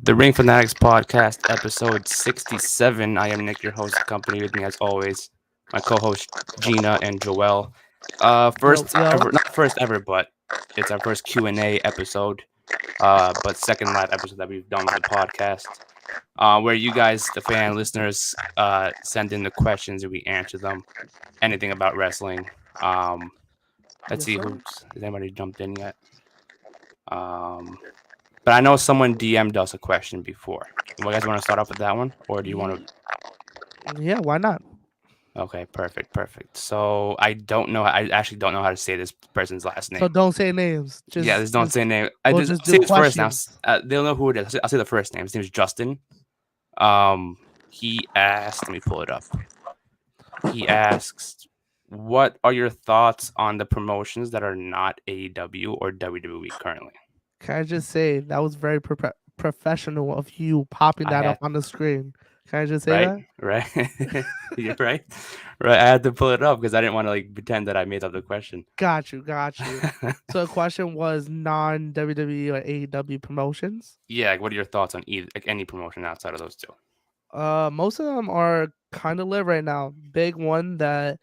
The Ring Fanatics Podcast, episode 67. I am Nick, your host. Accompanied with me, as always, my co-host Gina and Joel. Yo, First yo. ever, not first ever, but it's our first Q&A episode. But second live episode that we've done with the podcast, where you guys, the fan listeners, send in the questions and we answer them. Anything about wrestling. Let's Yes, see sir. who's has anybody jumped in yet. But I know someone DM'd us a question before. You guys want to start off with that one, or do you want to? Yeah, why not? Okay, perfect. So I don't know. I actually don't know how to say this person's last So name. don't say names. Yeah, just don't say name. I we'll just just say do his first now. questions. They'll know who it is. I'll say the first name. His name is Justin. He asked. Let me pull it up. He asks, "What are your thoughts on the promotions that are not AEW or WWE currently?" Can I just say that was very professional of you popping I that had up on the screen? Can I just say right, that? right. You're right, right. I had to pull it up because I didn't want to pretend that I made up the question. Got you. So the question was non-WWE or AEW promotions. Yeah, what are your thoughts on any promotion outside of those two? Most of them are kind of live right now. Big one that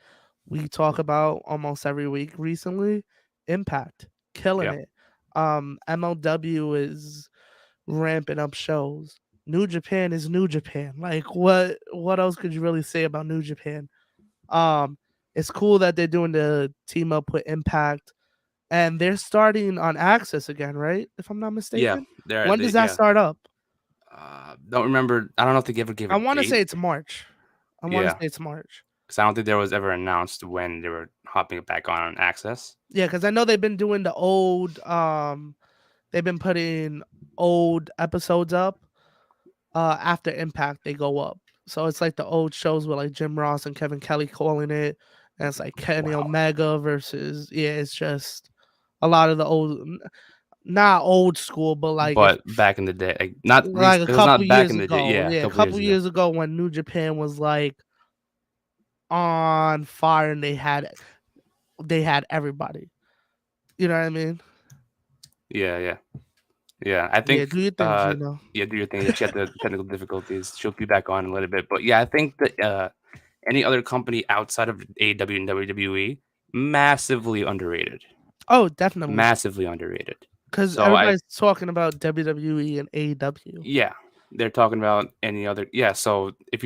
we talk about almost every week recently, Impact, killing Yeah, it. MLW is ramping up shows. New Japan is New Japan. Like what else could you really say about New Japan? Um, it's cool that they're doing the team up with Impact and they're starting on Access again, right? If I'm not yeah. mistaken. There, When does that yeah. start up? Don't remember. I don't know if they ever gave I a want to date. say it's March. I want to Yeah, say it's March. because I don't think there was ever announced when they were hopping it back on Access. Yeah, because I know they've been doing the old they've been putting old episodes up. After Impact they go up. So it's like the old shows with like Jim Ross and Kevin Kelly calling it. And it's like Kenny Wow. Omega versus it's just a lot of the old not old school, but like if But back in the day, not like a it was couple not back years in the day. ago. Yeah, a Yeah, a couple years couple ago. years ago when New Japan was like on fire and they had everybody. You know what I mean? Yeah. I Yeah, think do your thing, Gino. yeah, do your thing. She had the technical difficulties. She'll be back on in a little bit. But yeah, I think that any other company outside of AEW and WWE massively underrated. Oh, definitely. Massively underrated. Because So I everybody's talking about WWE and AEW. yeah, they're talking about any other yeah. So if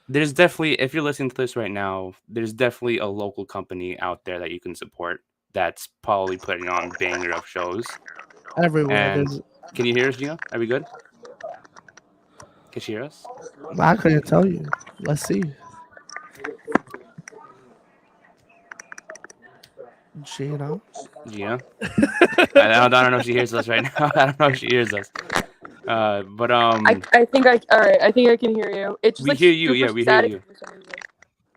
there's definitely if you're listening to this right now, there's definitely a local company out there that you can support that's probably putting on banger of shows. Everywhere. And There's can you hear us, Gina? Are we good? Can she hear us? I couldn't tell you. Let's see. Gina. Gina? I don't know if she hears us right now. I don't know if she hears us. But I think all right. I think I can hear you. It's just we like hear you. super Yeah, we hear static you. for some reason.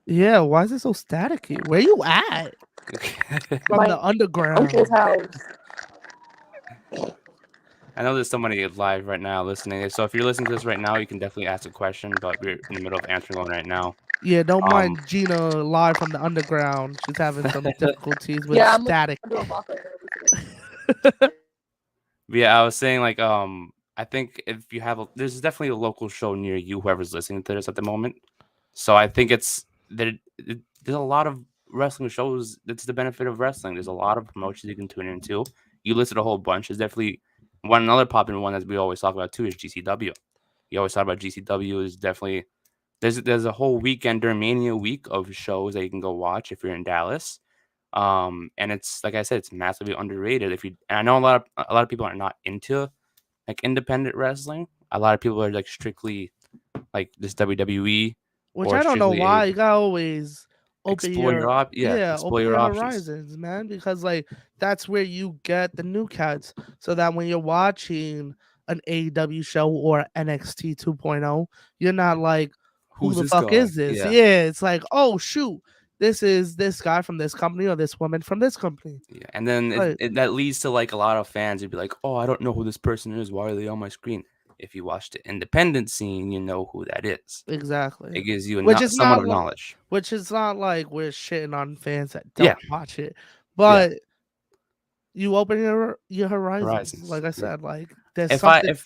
Yeah, why is it so staticky? Where you at? From My the underground. uncle's house. I know there's somebody live right now listening. So if you're listening to this right now, you can definitely ask a question. But we're in the middle of answering one right now. Yeah, don't Um, mind Gina live from the underground. She's having some difficulties with Yeah, I'm static. under a rock right now. Yeah, I was saying I think if you have there's definitely a local show near you, whoever's listening to this at the moment. So I think there's a lot of wrestling shows. That's the benefit of wrestling. There's a lot of promotions you can tune into. You listed a whole bunch. There's definitely another popular one that we always talk about too is GCW. You always talk about GCW is definitely there's a whole weekend during Mania week of shows that you can go watch if you're in Dallas. And it's like I said, it's massively underrated. And I know a lot of people are not into like independent wrestling. A lot of people are like strictly like this WWE Which or I don't know strictly why. You gotta always explore your open your options. horizons, man. Because like that's where you get the new cats. So that when you're watching an AEW show or NXT 2.0, you're not like, who Who's the this fuck guy? is this? Yeah. Yeah, it's like, oh shoot, this is this guy from this company or this woman from this company. Yeah, and then Like, that leads to like a lot of fans would be like, "Oh, I don't know who this person is. Why are they on my screen?" If you watch the independent scene, you know who that is. exactly. It gives you Which is somewhat not of like, knowledge. which is not like we're shitting on fans that Yeah, don't watch it, yeah. but you open your horizons. Horizons. Like I Yeah. said, like there's if I something.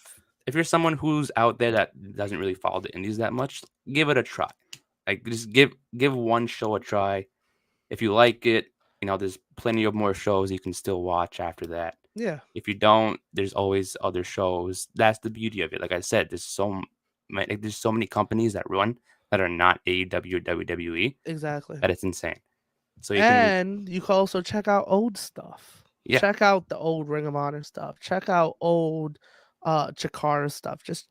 if you're someone who's out there that doesn't really follow the indies that much, give it a try. Like just give one show a try. If you like it, there's plenty of more shows you can still watch after that. Yeah, If you don't, there's always other shows. That's the beauty of it. Like I said, there's so many companies that run that are not AEW or WWE exactly. that it's insane. So you can, And you can also check out old stuff. yeah, Check out the old Ring of Honor stuff. Check out old Chikara stuff. Just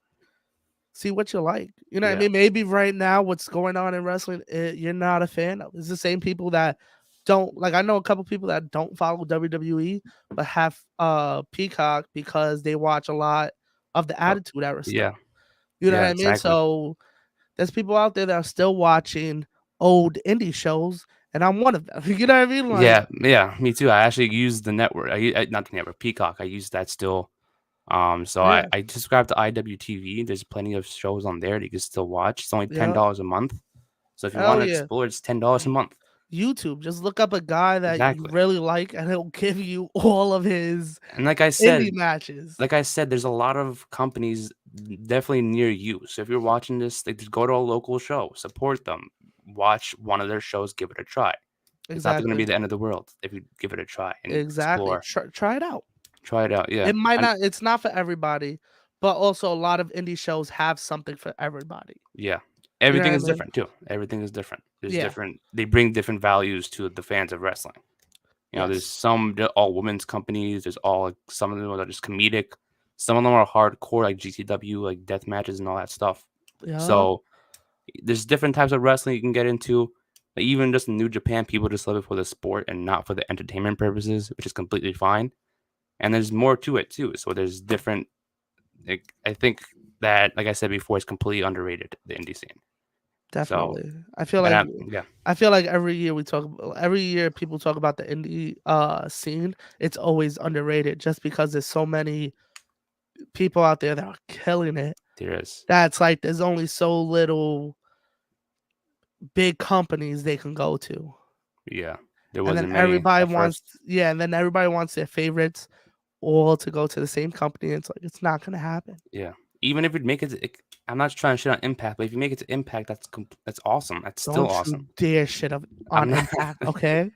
see what you like. You know what I yeah, mean? Maybe right now what's going on in wrestling you're not a fan of. It's the same people that don't like. I know a couple people that don't follow WWE but have Peacock because they watch a lot of the oh, Attitude Era stuff. yeah, You know what yeah, I mean? exactly. So there's people out there that are still watching old indie shows, and I'm one of them. You know what I mean? Like, Yeah, yeah, me too. I actually use the network. Not the network, Peacock. I use that still. So I, yeah, I subscribe to IWTV. There's plenty of shows on there that you can still watch. It's only yeah, $10 a month. So if you want hell to yeah. explore, it's $10 a month. YouTube, just look up a guy that you Exactly. really like, and he'll give you all of his And like I indie said, matches. there's a lot of companies definitely near you. So if you're watching this, like, just go to a local show, support them, watch one of their shows, give it a try. It's not going to be Exactly, the end of the world if you give it a try and exactly. explore. Try it out. Try it out. Yeah. It might not. It's not for everybody, but also a lot of indie shows have something for everybody. Yeah. You know Everything what I is mean? different too. Everything is different. There's Yeah. different. They bring different values to the fans of wrestling. There's Yes. some all women's companies. There's all like some of them are just comedic. Some of them are hardcore, like GCW, like death matches and all that stuff. Yeah. So there's different types of wrestling you can get into. Like, even just in New Japan, people just love it for the sport and not for the entertainment purposes, which is completely fine. And there's more to it too. So there's different. Like, I think that, like I said before, it's completely underrated, the indie scene. So, Definitely. I feel like yeah, every year every year people talk about the indie scene. It's always underrated just because there's so many people out there that are killing it. there is. That's like there's only so little big companies they can go to. Yeah, there And then wasn't many at first. and then everybody wants their favorites all to go to the same company. It's like it's not gonna happen. Yeah, even if it make I'm not trying to shit on Impact, but if you make it to Impact, that's awesome. That's still Don't you awesome. dare shit I'm on not. Impact, okay?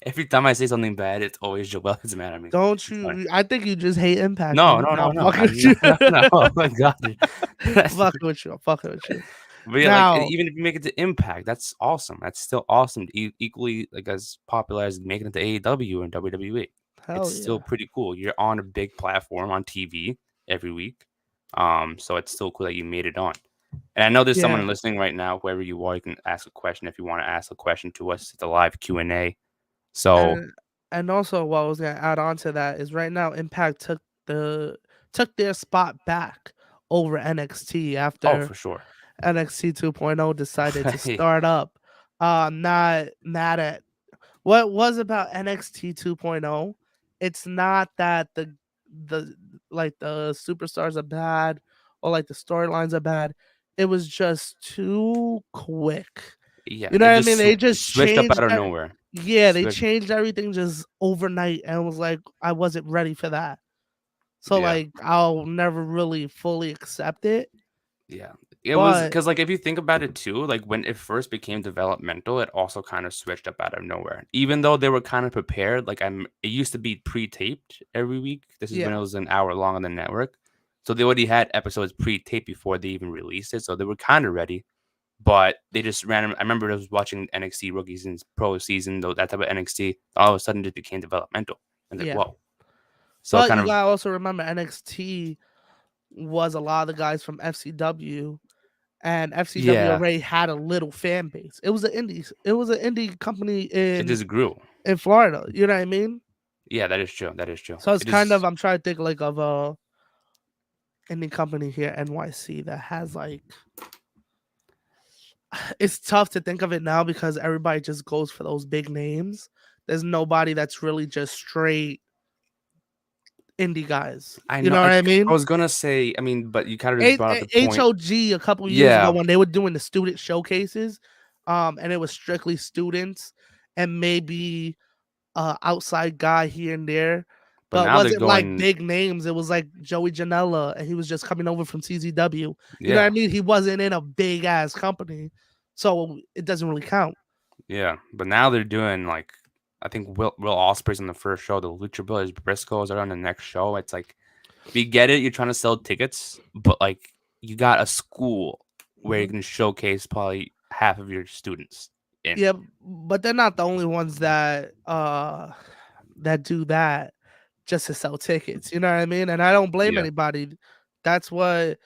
Every time I say something bad, it's always Joel is mad at me. Don't It's funny. you? I think you just hate Impact. No, Man. no, no, I'm no. fucking I'm with you. not, no. Oh my god. Fucking with you. I'm fucking with you. But yeah, Now, like even if you make it to Impact, that's awesome. That's still awesome. Equally like as popular as making it to AEW and WWE. hell It's yeah. still pretty cool. You're on a big platform on TV every week. So it's still cool that you made it on. And I know there's Yeah. someone listening right now, wherever you are, you can ask a question if you want to ask a question to us. It's a live Q&A. So And also what I was gonna add on to that is right now Impact took their spot back over NXT oh, after for sure. NXT 2.0 decided to Yeah, start up. Not mad at what was about NXT 2.0. It's not that the like the superstars are bad or like the storylines are bad. It was just too quick. yeah. You know It what I just mean? They just switched up changed out of nowhere. yeah, they Switch, changed everything just overnight and was like, I wasn't ready for that. So yeah. like I'll never really fully accept it. Yeah. It was But because, like, if you think about it too, like when it first became developmental, it also kind of switched up out of nowhere. Even though they were kind of prepared, like it used to be pre-taped every week. This is when it yeah, was an hour long on the network. So they already had episodes pre-taped before they even released it. So they were kind of ready, but they just I remember I was watching NXT Rookie Season's Pro Season, though that type of NXT, all of a sudden just became developmental. And like, yeah. whoa. So it But kind you of, gotta also remember NXT was a lot of the guys from FCW and FCW yeah, already had a little fan base. It was it was an indie company it just grew. in Florida. You know what I mean? Yeah, that is true. That is true. So it's It kind of is. I'm trying to think like of a indie company here, NYC, that has like it's tough to think of it now because everybody just goes for those big names. There's nobody that's really just straight indie guys. I You know. know what I I mean? was gonna say. I mean, but you kind of just brought up the point. HOG a couple years ago Yeah, when they were doing the student showcases, and it was strictly students and maybe outside guy here and there. But But now they're wasn't like going, big names. It was like Joey Janela, and he was just coming over from CZW. You know what yeah, I mean? He wasn't in a big ass company, so it doesn't really count. yeah. But now they're doing like, I think Will Ospreay's on the first show. The Lucha Brothers Briscoes are on the next show. It's like, we get it. You're trying to sell tickets, but like, you got a school where you Mhm. can showcase probably half of your students in. Yeah, but they're not the only ones that do that just to sell tickets. You know what I mean? And I don't blame Yeah, anybody. That's what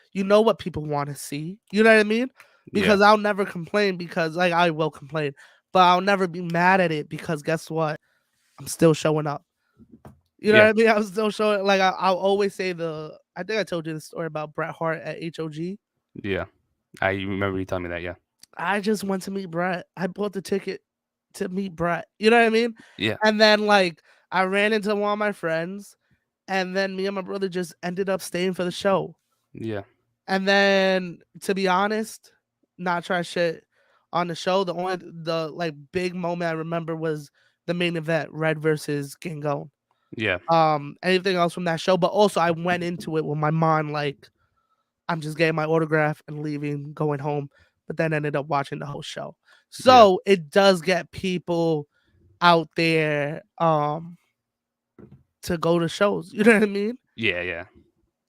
people want to see. You know what I mean? yeah, Because I'll never complain because like I will complain, but I'll never be mad at it because guess what? I'm still showing up. You know yeah, what I mean? I'm still showing like I'll always say I think I told you the story about Bret Hart at HOG. yeah. I remember you telling me that. Yeah, I just went to meet Bret. I bought the ticket to meet Bret. You know what I mean? yeah, And then like I ran into one of my friends, and then me and my brother just ended up staying for the show. yeah, And then to be honest, not try shit on the show. The like big moment I remember was the main event, Red versus Gingo. yeah, Anything else from that show, but also I went into it with my mind like I'm just getting my autograph and leaving, going home, but then ended up watching the whole show. yeah, So it does get people out there to go to shows. You know what I mean? yeah, yeah,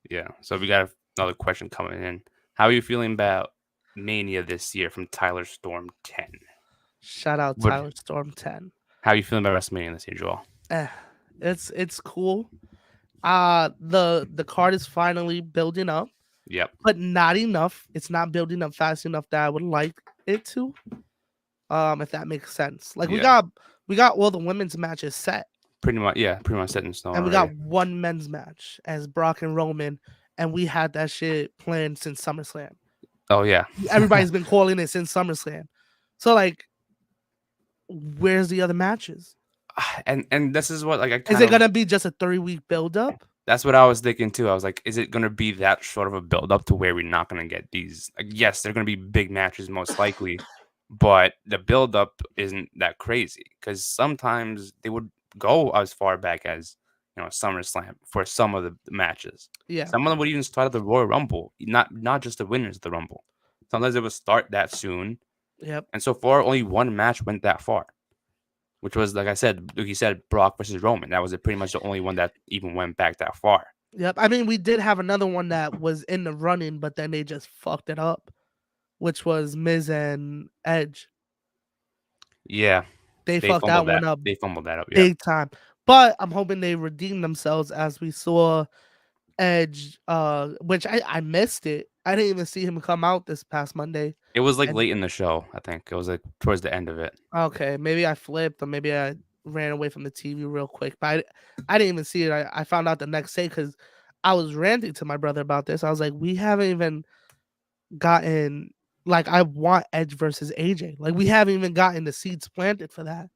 yeah. So we got another question coming in. How are you feeling about Mania this year from Tyler Storm 10? Shout out What? Tyler Storm 10. How are you feeling about WrestleMania this year, Joel? Eh, it's cool. The card is finally building up, Yep. but not enough. It's not building up fast enough that I would like it to. If that makes sense. Like Yeah. we got all the women's matches set, Pretty much. Yeah. Pretty much set in stone and we already. got one men's match as Brock and Roman, and we had that shit planned since SummerSlam. Oh yeah. Everybody's been calling it since SummerSlam. So like, where's the other matches? And this is what like I Is kind it of. gonna be just a 3-week build up? That's what I was thinking too. I was like, is it gonna be that short of a build up to where we're not gonna get these? Like, yes, they're gonna be big matches most likely, but the build up isn't that crazy because sometimes they would go as far back as SummerSlam for some of the matches. Yeah. Some of them would even start at the Royal Rumble, not just the winners of the Rumble. Sometimes it would start that soon, Yep. and so far only one match went that far, which was like you said, Brock versus Roman. That was pretty much the only one that even went back that far. Yep. I mean, we did have another one that was in the running, but then they just fucked it up, which was Miz and Edge. Yeah, They fucked that fumbled one that. up They fumbled that up. Yeah, big time. But I'm hoping they redeem themselves as we saw Edge, which I missed it. I didn't even see him come out this past Monday. it was like And- late in the show. I think it was like towards the end of it. Okay, maybe I flipped or maybe I ran away from the TV real quick. But I didn't even see it. I found out the next day because I was ranting to my brother about this. I was like, we haven't even gotten like I want Edge versus AJ. Like we haven't even gotten the seeds planted for that.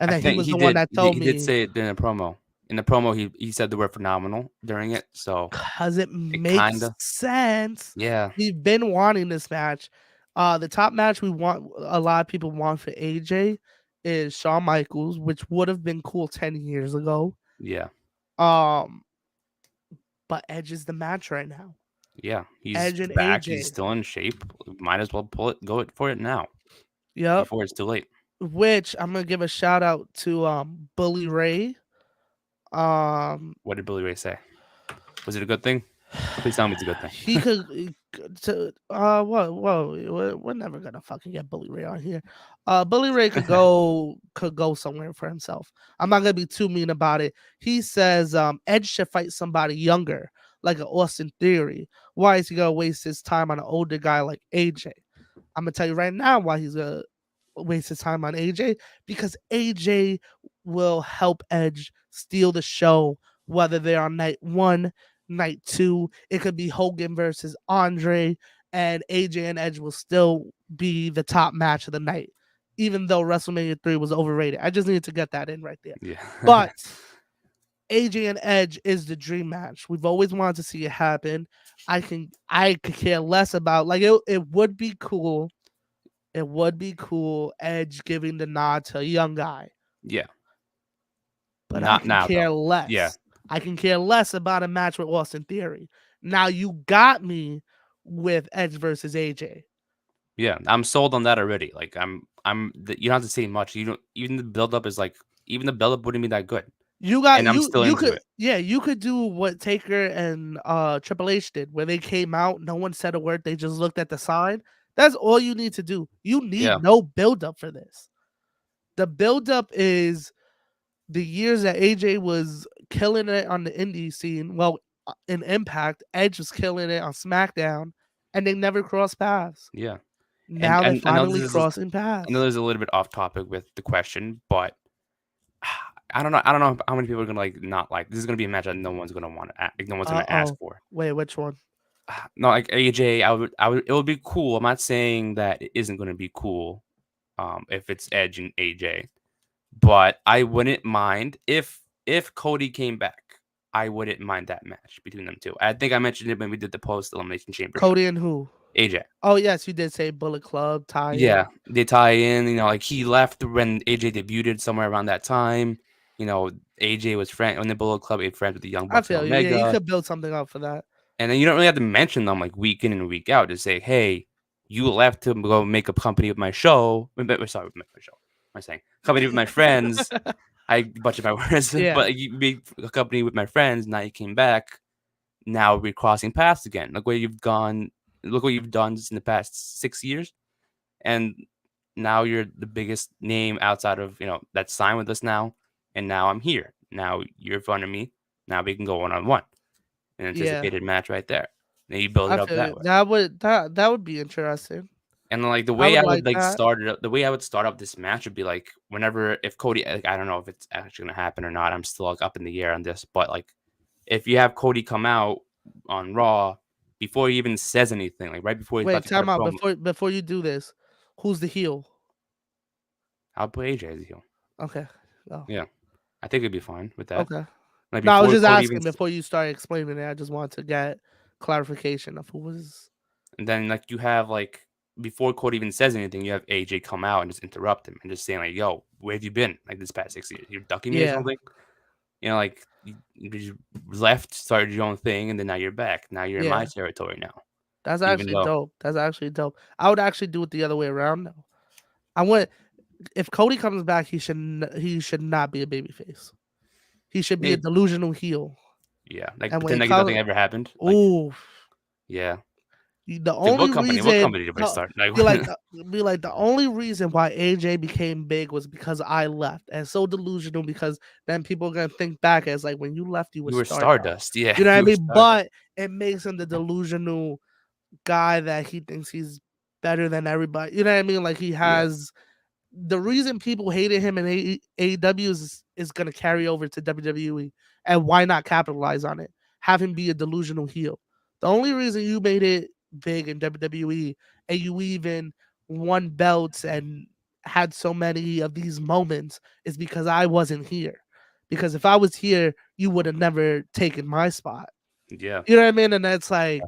And I then he think was he the did. one that told he me did say it during the promo. In the promo, he said the word phenomenal during it. So because it makes kinda- sense. yeah, We've been wanting this match. The top match a lot of people want for AJ is Shawn Michaels, which would have been cool 10 years ago. yeah, Um, but Edge is the match right now. yeah. He's Edge and back. AJ. He's still in shape. Might as well go for it now Yep. before it's too late. Which I'm gonna give a shout out to Bully Ray. What did Billy Ray say? Was it a good thing? Please tell me it's a good thing. He could we're never gonna fucking get Bully Ray on here. Bully Ray could go somewhere for himself. I'm not gonna be too mean about it. He says Edge should fight somebody younger, like an Austin Theory. Why is he gonna waste his time on an older guy like AJ? I'm gonna tell you right now why he's gonna waste his time on AJ, because AJ will help Edge steal the show, whether they're on night 1, night 2. It could be Hogan versus Andre, and AJ and Edge will still be the top match of the night, even though WrestleMania 3 was overrated. I just needed to get that in right there. Yeah, But AJ and Edge is the dream match. We've always wanted to see it happen. I could care less about like it would be cool. It would be cool Edge giving the nod to a young guy. yeah. But Not I can now, care though. less. Yeah. I can care less about a match with Austin Theory. Now you got me with Edge versus AJ. Yeah, I'm sold on that already. Like you don't have to say much. You don't even the buildup is like even the buildup wouldn't be that good. You got And I'm still you into could it. you could do what Taker and Triple H did, where they came out, no one said a word, they just looked at the sign. That's all you need to do. You need Yeah. no buildup for this. The buildup is the years that AJ was killing it on the indie scene. Well, in Impact, Edge was killing it on SmackDown, and they never crossed paths. Yeah. Now they're And I know finally crossing I paths. know this is a little bit off topic with the question, but I don't know how many people are gonna like not like this is gonna be a match that no one's gonna want to no one's gonna ask for. Wait, which one? No, like AJ, I would it would be cool. I'm not saying that it isn't gonna be cool if it's Edge and AJ. But I wouldn't mind if Cody came back. I wouldn't mind that match between them two. I think I mentioned it when we did the post elimination chamber. Cody show. and who? AJ. Oh yes, you did say Bullet Club tie. Yeah, they tie in. You know, like he left when AJ debuted somewhere around that time. You know, AJ was friend when the Bullet Club, made friends with the Young I Bucks feel and you. Omega. Yeah, you could build something up for that. And then you don't really have to mention them like week in and week out to say, hey, you left to go make a company with my show. Sorry, with my show. What am I saying? Company with my friends. I butchered my words, Yeah. but you made a company with my friends. Now you came back. Now we're crossing paths again. Look where you've gone. Look what you've done in the past 6 years, and now you're the biggest name outside of that signed with us now. And now I'm here. Now you're in front of me. Now we can go 1-on-1. An anticipated match right there. And you build it I up feel that you. way. That would be interesting. And like the I way would I would like like that. start it up, the way I would start up this match would be like whenever if Cody, like, I don't know if it's actually gonna happen or not. I'm still like up in the air on this, but like if you have Cody come out on Raw before he even says anything, like right before he's about Wait, to cut a time out promo, before you do this. Who's the heel? I'll put AJ as a heel. Okay. Oh. Yeah, I think it'd be fine with that. Okay. Like No, I was before just Cody asking even, before you start explaining it. I just want to get clarification of who was. and then like you have like before Cody even says anything, you have AJ come out and just interrupt him and just saying like, "Yo, where have you been like this past 6 years? You're ducking me or Yeah. something." Like you just left, started your own thing, and then now you're back. Now you're in my territory now. That's Even actually though- dope. That's actually dope. I would actually do it the other way around though. I want if Cody comes back, he should not be a babyface. He should be a Maybe. delusional heel. Yeah, like And when pretend he like nothing comes- ever happened. Like, Ooh, yeah. the Dude, only what reason company did I start? Like, be like the only reason why AJ became big was because I left, and so delusional because then people are gonna think back as like when you left, you you were Stardust. Stardust. Yeah, You know what I you were mean? Stardust. But it makes him the delusional guy that he thinks he's better than everybody. You know what I mean? Like he has the reason people hated him in AEW is going to carry over to WWE, and why not capitalize on it? Have him be a delusional heel. The only reason you made it big in WWE and you even won belts and had so many of these moments is because I wasn't here. Because if I was here, you would have never taken my spot. Yeah, You know what I mean? And that's like,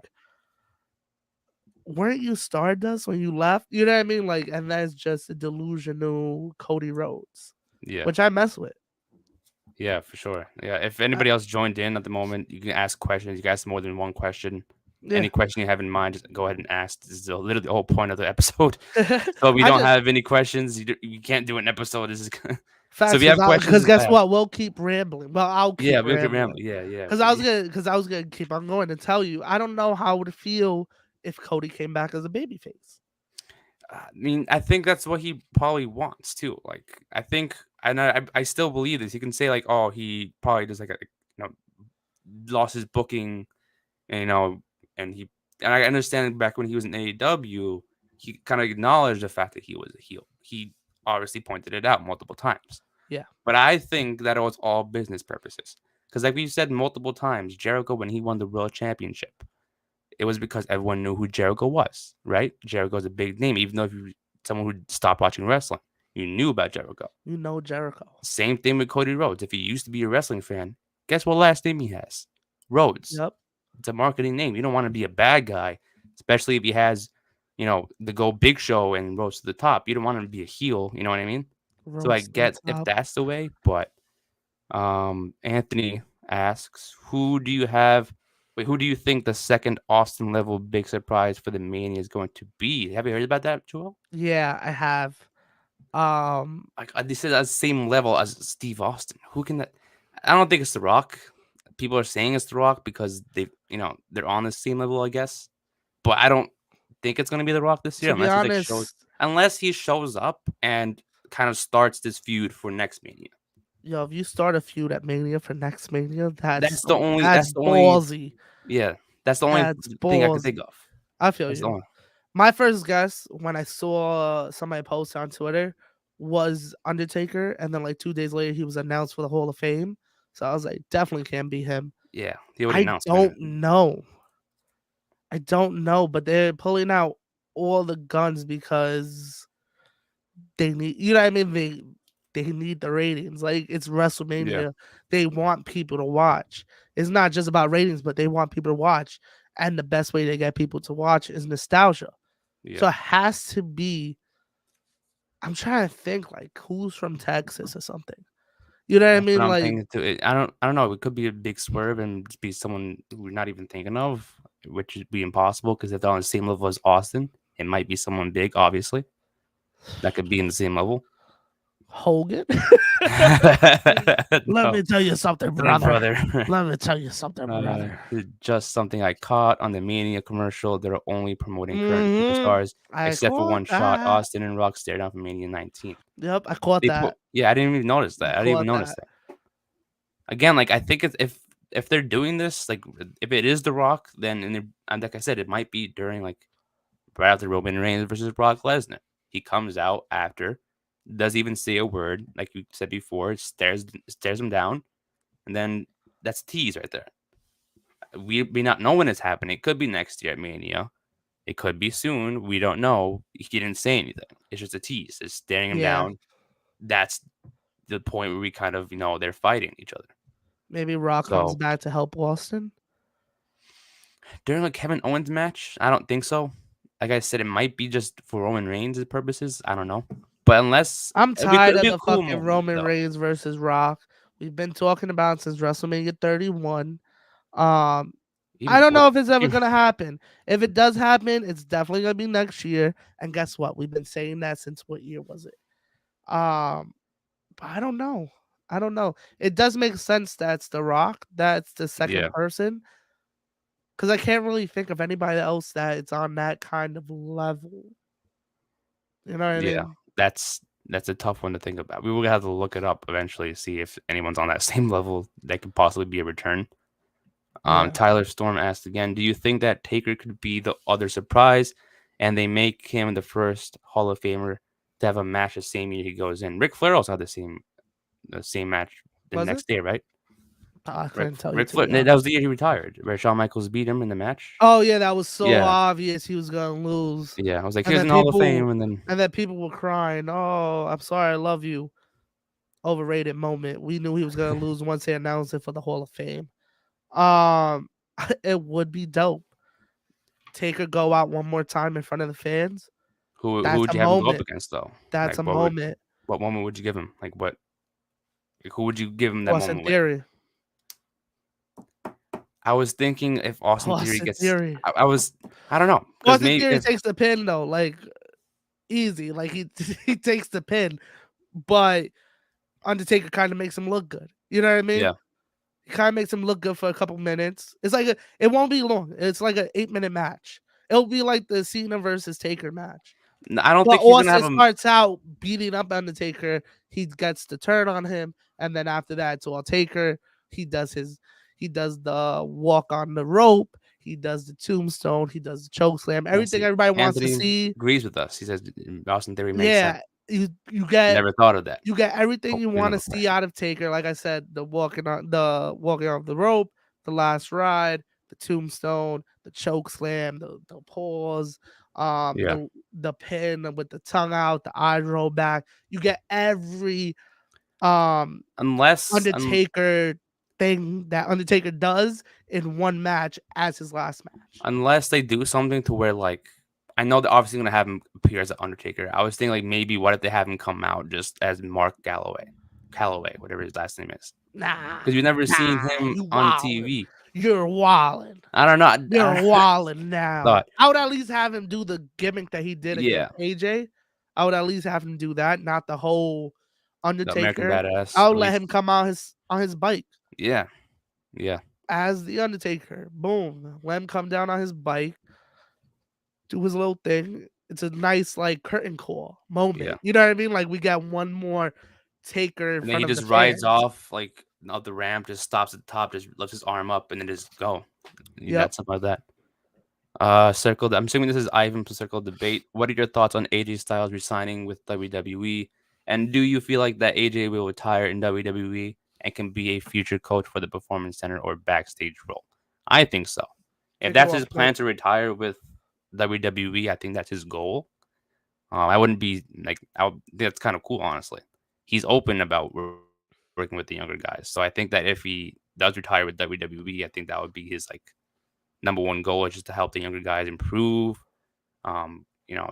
weren't you Stardust when you left? You know what I mean? Like, and that's just a delusional Cody Rhodes, yeah, which I mess with. yeah, for sure. Yeah, if anybody else joined in at the moment, you can ask questions. You can ask more than one question. Yeah. Any question you have in mind, just go ahead and ask. This is literally the whole point of the episode. So if we don't have any questions, you can't do an episode. This is facts, so if you have questions, because guess what? We'll keep rambling. Well, I'll keep we'll keep rambling. rambling. Yeah. Because I was gonna keep on going to tell you. I don't know how it would feel if Cody came back as a babyface. I mean, I think that's what he probably wants too. Like, I think, and I still believe this. You can say like, oh, he probably just lost his booking, and and I understand back when he was in AEW, he kind of acknowledged the fact that he was a heel. He obviously pointed it out multiple times. Yeah. But I think that it was all business purposes. Because like we've said multiple times, Jericho, when he won the World Championship, it was because everyone knew who Jericho was, right? Jericho's a big name. Even though if you someone who stopped watching wrestling, you knew about Jericho. You know Jericho. Same thing with Cody Rhodes. If he used to be a wrestling fan, guess what last name he has? Rhodes. Yep. It's a marketing name. You don't want to be a bad guy, especially if he has, the Go Big Show and Rose to the Top. You don't want him to be a heel. You know what I mean? So I get if that's the way, but Anthony, asks, who do you have? Wait, who do you think the second Austin level big surprise for the Mania is going to be? Have you heard about that, Joel? Yeah, I have. Like they said, at the same level as Steve Austin. Who can that? I don't think it's The Rock. People are saying it's The Rock because they're on the same level, I guess. But I don't think it's going to be The Rock this year To be honest, unless he shows up and kind of starts this feud for next Mania. yo, if you start a feud at Mania for next Mania, that's That's the only. that's That's the only. ballsy. Yeah, that's the only That's thing I can think ballsy. of. I feel That's the you. only. My first guess when I saw somebody post on Twitter was Undertaker, and then like 2 days later he was announced for the Hall of Fame. So I was like, definitely can't be him. Yeah, he already I announced. don't know. I don't know, but they're pulling out all the guns because they need, you know what I mean? They need the ratings. Like it's WrestleMania. They want people to watch. It's not just about ratings, but they want people to watch. And the best way to get people to watch is nostalgia. Yeah. So it has to be. I'm trying to think like who's from Texas or something. You know what I That's what mean? I'm Like thinking too. I don't know. It could be a big swerve and just be someone we're not even thinking of, which would be impossible because if they're on the same level as Austin, it might be someone big. Obviously, that could be in the same level. Hogan. Let Let me tell you something, brother. brother. Let me tell you something, brother. Just something I caught on the Mania commercial. They're only promoting current Mhm. superstars, I except for caught one shot. that. Austin and Rock stared down from Mania 19. Yep, I caught that. Yeah, I didn't even notice that. I didn't even Caught notice that. Again, like I think if they're doing this, like if it is The Rock, then and like I said, it might be during like right after Roman Reigns versus Brock Lesnar. He comes out after, doesn't even say a word, like you said before, stares him down, and then that's a tease right there. We not know when it's happening. It could be next year at Mania. It could be soon. We don't know. He didn't say anything. It's just a tease. It's staring him down. That's the point where we kind of they're fighting each other. Maybe Rock comes So back to help Austin. during a Kevin Owens match, I don't think so. Like I said, it might be just for Roman Reigns' purposes. I don't know. But unless I'm it'd be tired of a the cool fucking moment, Roman though. Reigns versus Rock. We've been talking about it since WrestleMania 31. I don't know if it's ever gonna happen. If it does happen, it's definitely gonna be next year. And guess what? We've been saying that since what year was it? But I don't know. I don't know. It does make sense that's The Rock. That's the second person. Because I can't really think of anybody else that it's on that kind of level. You know what I mean? That's a tough one to think about. We will have to look it up eventually to see if anyone's on that same level that could possibly be a return. Yeah. Tyler Storm asked again, do you think that Taker could be the other surprise and they make him the first Hall of Famer to have a match the same year he goes in? Ric Flair also had the same match the Was next it? day, right? I couldn't tell you. Ric To Flair, be that was honest. the year he retired, where Shawn Michaels beat him in the match. Oh yeah, that was so Yeah. obvious he was gonna lose. Yeah, I was like, And here's then an Hall of Fame, and then people were crying. Oh, I'm sorry, I love you. Overrated moment. We knew he was gonna lose once they announced it for the Hall of Fame. It would be dope. Taker go out one more time in front of the fans. who That's would a you have him go up moment. against though? That's Like, a moment. what moment would you give him? Like what? Like, who would you give him that Austin moment with? Theory. I was thinking if Austin Theory Austin gets, Theory. I don't know, because Austin Theory takes the pin though, like easy. Like he he takes the pin, but Undertaker kind of makes him look good. You know what I mean? Yeah. He kind of makes him look good for a couple minutes. It's like it won't be long. It's like an 8-minute match. It'll be like the Cena versus Taker match. I don't But think he's gonna have Austin him. starts out beating up Undertaker. He gets the turn on him, and then after that, it's all Taker. He does the walk on the rope. He does the tombstone. He does the choke slam. Everything everybody wants to see. Agrees with us. He says Austin Theory makes sense. You get Never thought of that. You get everything you want to Hopefully see out of Taker. Like I said, the walking off the rope, the last ride, the tombstone, the choke slam, the pause, the pin with the tongue out, the eye roll back. You get every Undertaker thing that Undertaker does in one match as his last match. Unless they do something to where, like, I know they're obviously going to have him appear as an Undertaker. I was thinking, like, maybe what if they have him come out just as Mark Galloway? Calloway, whatever his last name is, Nah, because we've never seen him you on wildin'. TV. You're wildin'. I don't know. You're wildin' now. Thought, I would at least have him do the gimmick that he did yeah, against AJ. I would at least have him do that, not the whole the American Undertaker. Badass. I At would let least, him come out on his bike yeah, yeah, as the Undertaker. Boom. Let him come down on his bike, do his little thing. It's a nice like curtain call moment. yeah. You know what I mean? Like we got one more Taker in And then front he of the just rides fans. off like up the ramp, just stops at the top, just lifts his arm up, and then just go. You Yep. got something like that. Circle. I'm assuming this is Ivan from Circle Debate. What are your thoughts on AJ Styles resigning with WWE? And do you feel like that AJ will retire in WWE and can be a future coach for the Performance Center or backstage role? I think so. If Take it that's off, his plan to retire with WWE, I think that's his goal. I wouldn't be like, that's kind of cool, honestly. He's open about working with the younger guys. So I think that if he does retire with WWE, I think that would be his like number one goal, is just to help the younger guys improve.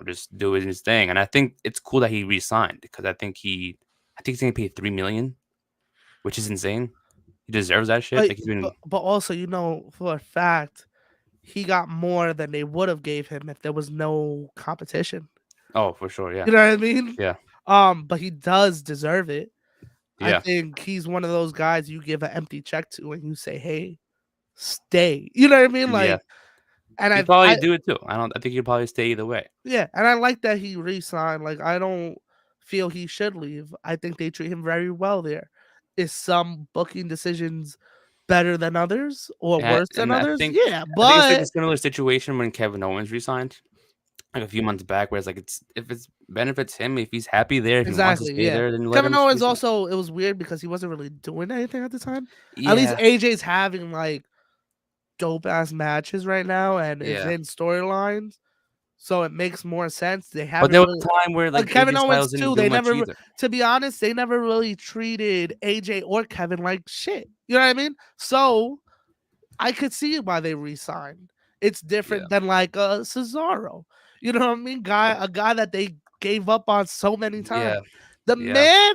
Just do his thing. And I think it's cool that he re-signed, because I think he's gonna pay $3 million, which is insane. He deserves that shit. Like he's been but also, you know, for a fact, he got more than they would have gave him if there was no competition. for sure, yeah. You know what I mean? Yeah. But he does deserve it. I Yeah. think he's one of those guys you give an empty check to and you say, "Hey, stay." You know what I mean? Like, Yeah. and He'd probably do it too. I think he'd probably stay either way. yeah, and I like that he re-signed. Like, I don't feel he should leave. I think they treat him very well there. Is some booking decisions better than others or Yeah, worse than and I others? think Yeah, I think it's like but a similar situation when Kevin Owens resigned, like a few months back, where it's like if it benefits him, if he's happy there, if he wants to exactly, stay yeah. there, then let Kevin him Owens resign. also, it was weird because he wasn't really doing anything at the time. At least Yeah, AJ's having like dope ass matches right now and is yeah. in storylines, so it makes more sense. They But haven't there was really, a time where like Kevin AJ Owens Styles didn't too. do They much never, either. to be honest, they never really treated AJ or Kevin like shit. You know what I mean? So I could see why they re-signed. It's different than like Cesaro. You know what I mean? A guy that they gave up on so many times. Yeah, The yeah. man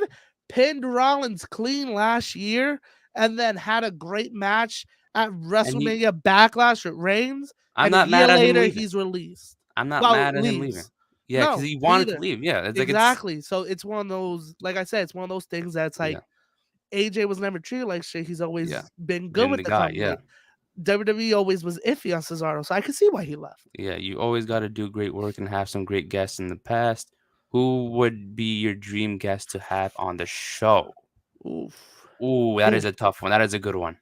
pinned Rollins clean last year and then had a great match at WrestleMania Backlash with Reigns. I'm And a not year mad at him later, leaving. he's released. I'm not Well, mad at him leaving. leaves. Yeah, because No, he wanted to neither. leave. Yeah, it's like Exactly. So it's one of those, like I said, it's one of those things that's like AJ was never treated like shit. He's always been good been with the the guy, company. yeah. WWE always was iffy on Cesaro, so I could see why he left. Yeah, you always got to do great work and have some great guests in the past. Who would be your dream guest to have on the show? Oof. Ooh, that is a tough one. That is a good one.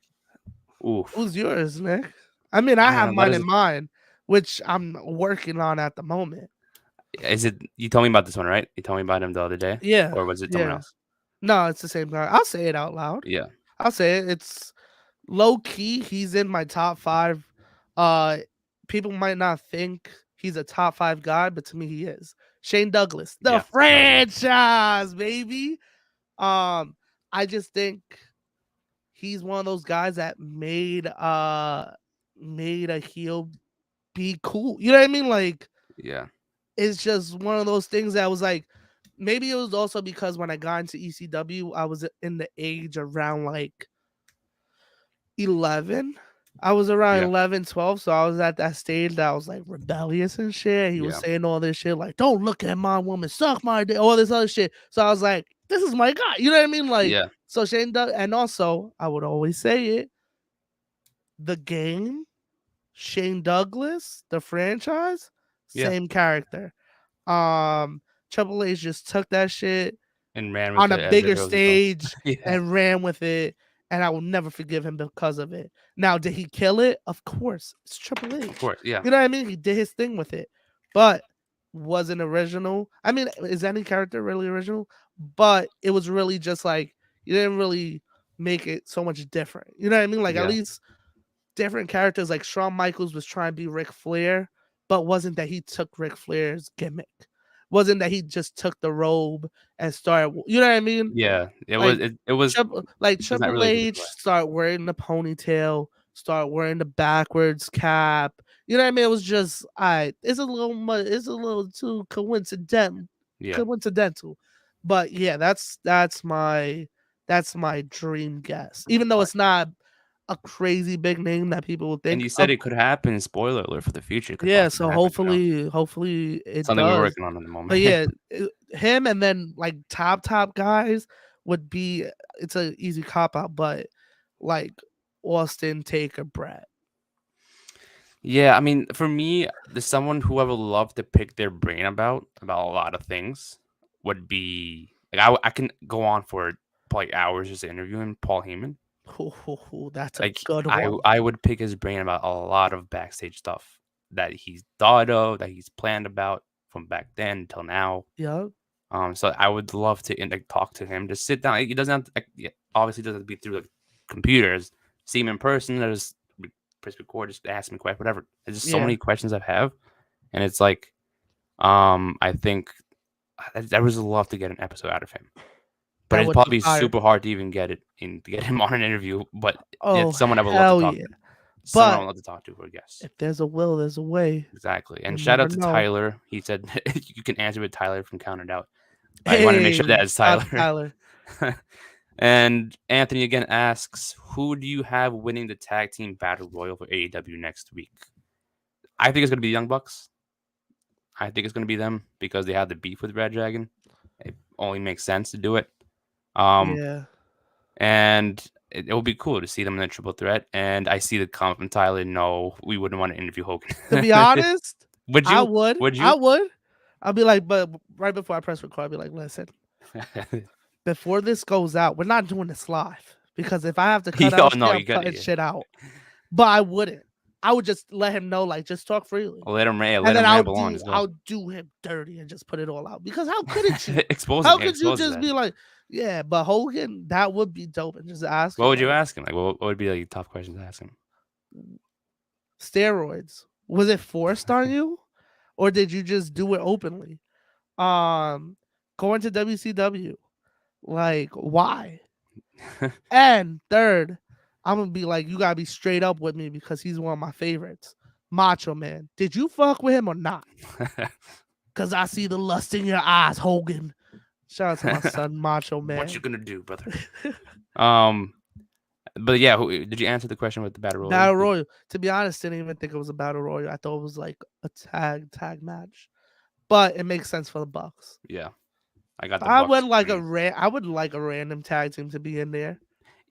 Oof. Who's yours, Nick? I mean, I I don't have know, mine in mind, which I'm working on at the moment. Is it? You told me about this one, right? You told me about him the other day. Yeah. Or was it someone Yeah. else? No, it's the same guy. I'll say it out loud. Yeah. I'll say it. It's low key. He's in my top 5. People might not think he's a top 5 guy, but to me, he is. Shane Douglas, the franchise, baby. I just think he's one of those guys that made a heel be cool. You know what I mean? Like, Yeah. it's just one of those things that was like, maybe it was also because when I got into ECW, I was in the age around like 11. I was around 11, 12. So I was at that stage that I was like rebellious and shit. He was saying all this shit like, don't look at my woman, suck my dick, all this other shit. So I was like, this is my guy. You know what I mean? Like, so Shane Douglas, and also I would always say it, the game, Shane Douglas, the franchise, same character. Triple H just took that shit and ran with on it a bigger stage yeah. and ran with it, and I will never forgive him because of it. Now, did he kill it? Of course. It's Triple H. Of course, yeah. You know what I mean? He did his thing with it, but wasn't original. I mean, is any character really original? But it was really just like, you didn't really make it so much different. You know what I mean? Like, at least different characters, like Shawn Michaels was trying to be Ric Flair, but wasn't that he took Ric Flair's gimmick. Wasn't that he just took the robe and started, you know what I mean? Yeah, it was like Triple H start wearing the ponytail, start wearing the backwards cap. You know what I mean? It was just, it's a little too coincidental. Yeah. Coincidental. But yeah, that's my That's my dream guess. Even though it's not a crazy big name that people would think. And you said it could happen. Spoiler alert for the future. It could Yeah, possibly so happen, you know? hopefully it Something we're does. working on in the moment. But yeah, him and then like top guys would be. It's an easy cop out, but like Austin, Taker, Brett. Yeah, I mean, for me, there's someone who I would love to pick their brain about a lot of things. Would be like I can go on for like hours just interviewing Paul Heyman. That's a Like good one. I would pick his brain about a lot of backstage stuff that he's thought of, that he's planned about from back then until now. Yeah. So I would love to like talk to him. Just sit down. It doesn't have to, obviously it doesn't have to be through like computers. See him in person. Just press record. Just ask him questions. Whatever. There's just so many questions I have, and it's like, I think I would love to get an episode out of him. But it'd probably be super hard to even get him on an interview. But it's someone I would love to talk to. Someone I would love to talk to for a guest. If there's a will, there's a way. Exactly. And shout out to Tyler. He said you can answer with Tyler from Counted Out. I want to make sure that it's Tyler. And Anthony again asks, who do you have winning the tag team battle royal for AEW next week? I think it's going to be the Young Bucks. I think it's going to be them because they have the beef with Red Dragon. It only makes sense to do it. And it will be cool to see them in a triple threat. And I see the comment from Tyler. No, we wouldn't want to interview Hogan. To be honest, would you? I would. Would you? I would. I'll be like, but right before I press record, I'll be like, listen, before this goes out, we're not doing this live because if I have to cut out, I'm cutting shit out. But I wouldn't. I would just let him know, like, just talk freely. Let him ramble on. I'll do him dirty and just put it all out because how couldn't you? How could you just be like, yeah, but Hogan, that would be dope and just ask. What would you ask him? Like, what would be like tough questions to ask him? Steroids. Was it forced on you, or did you just do it openly? Going to WCW, like why? And third, I'm gonna be like, you gotta be straight up with me because he's one of my favorites. Macho Man. Did you fuck with him or not? Because I see the lust in your eyes, Hogan. Shout out to my son, Macho Man. What you gonna do, brother? But yeah, did you answer the question with the battle royal? Battle royal. To be honest, didn't even think it was a battle royal. I thought it was like a tag match. But it makes sense for the Bucks. Yeah, I got. I would like a random tag team to be in there.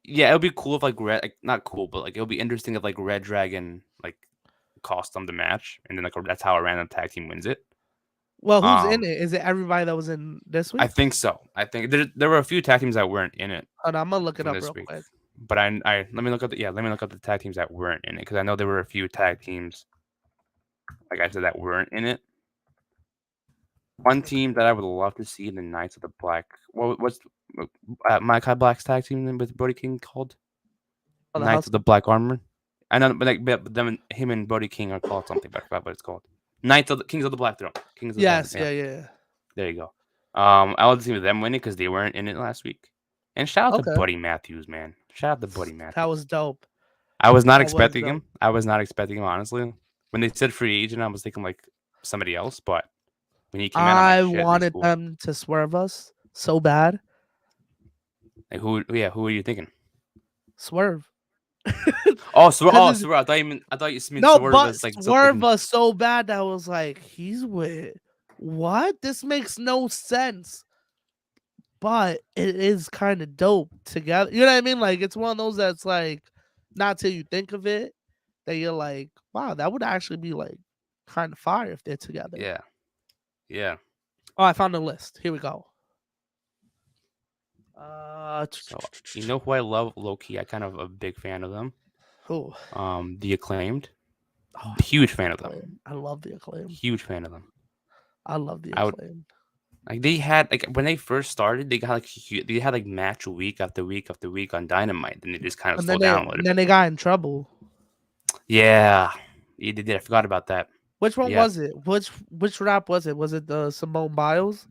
Yeah, it would be cool if like not cool, but like it would be interesting if like Red Dragon like cost them the match, and then like that's how a random tag team wins it. Well, who's in it? Is it everybody that was in this week? I think so. I think there were a few tag teams that weren't in it. Hold on, I'm gonna look it up real quick. But I let me look at the tag teams that weren't in it because I know there were a few tag teams, like I said, that weren't in it. One team that I would love to see in the Knights of the Black. What's Micah Black's tag team with Brody King called? Knights of the Black Armor. I know, but them, him and Brody King are called something, but I forgot what it's called. Kings of the Black Throne. Yes, yeah. There you go. I would see them winning because they weren't in it last week. And shout out to Buddy Matthews, man. Shout out to Buddy Matthews. That was dope. I was not expecting him. I was not expecting him, honestly. When they said free agent, I was thinking like somebody else, but when he came out, I wanted them to swerve us so bad. Like who are you thinking? Swerve. Swerve. I thought you meant Swerve was like swerve us so bad that I was like, he's with what? This makes no sense. But it is kind of dope together. You know what I mean? Like it's one of those that's like not till you think of it that you're like, wow, that would actually be like kind of fire if they're together. Yeah. Yeah. Oh, I found the list. Here we go. So, you know who I love, low-key? I kind of a big fan of them. Who? The Acclaimed. Huge fan of them. I love the Acclaimed. Huge fan of them. I love the Acclaimed. Like they had when they first started, they had match week after week after week on Dynamite, and they just kind of slowed down a little bit. And then they got in trouble. Yeah, they did. I forgot about that. Which one was it? Which rap was it? Was it the Simone Biles?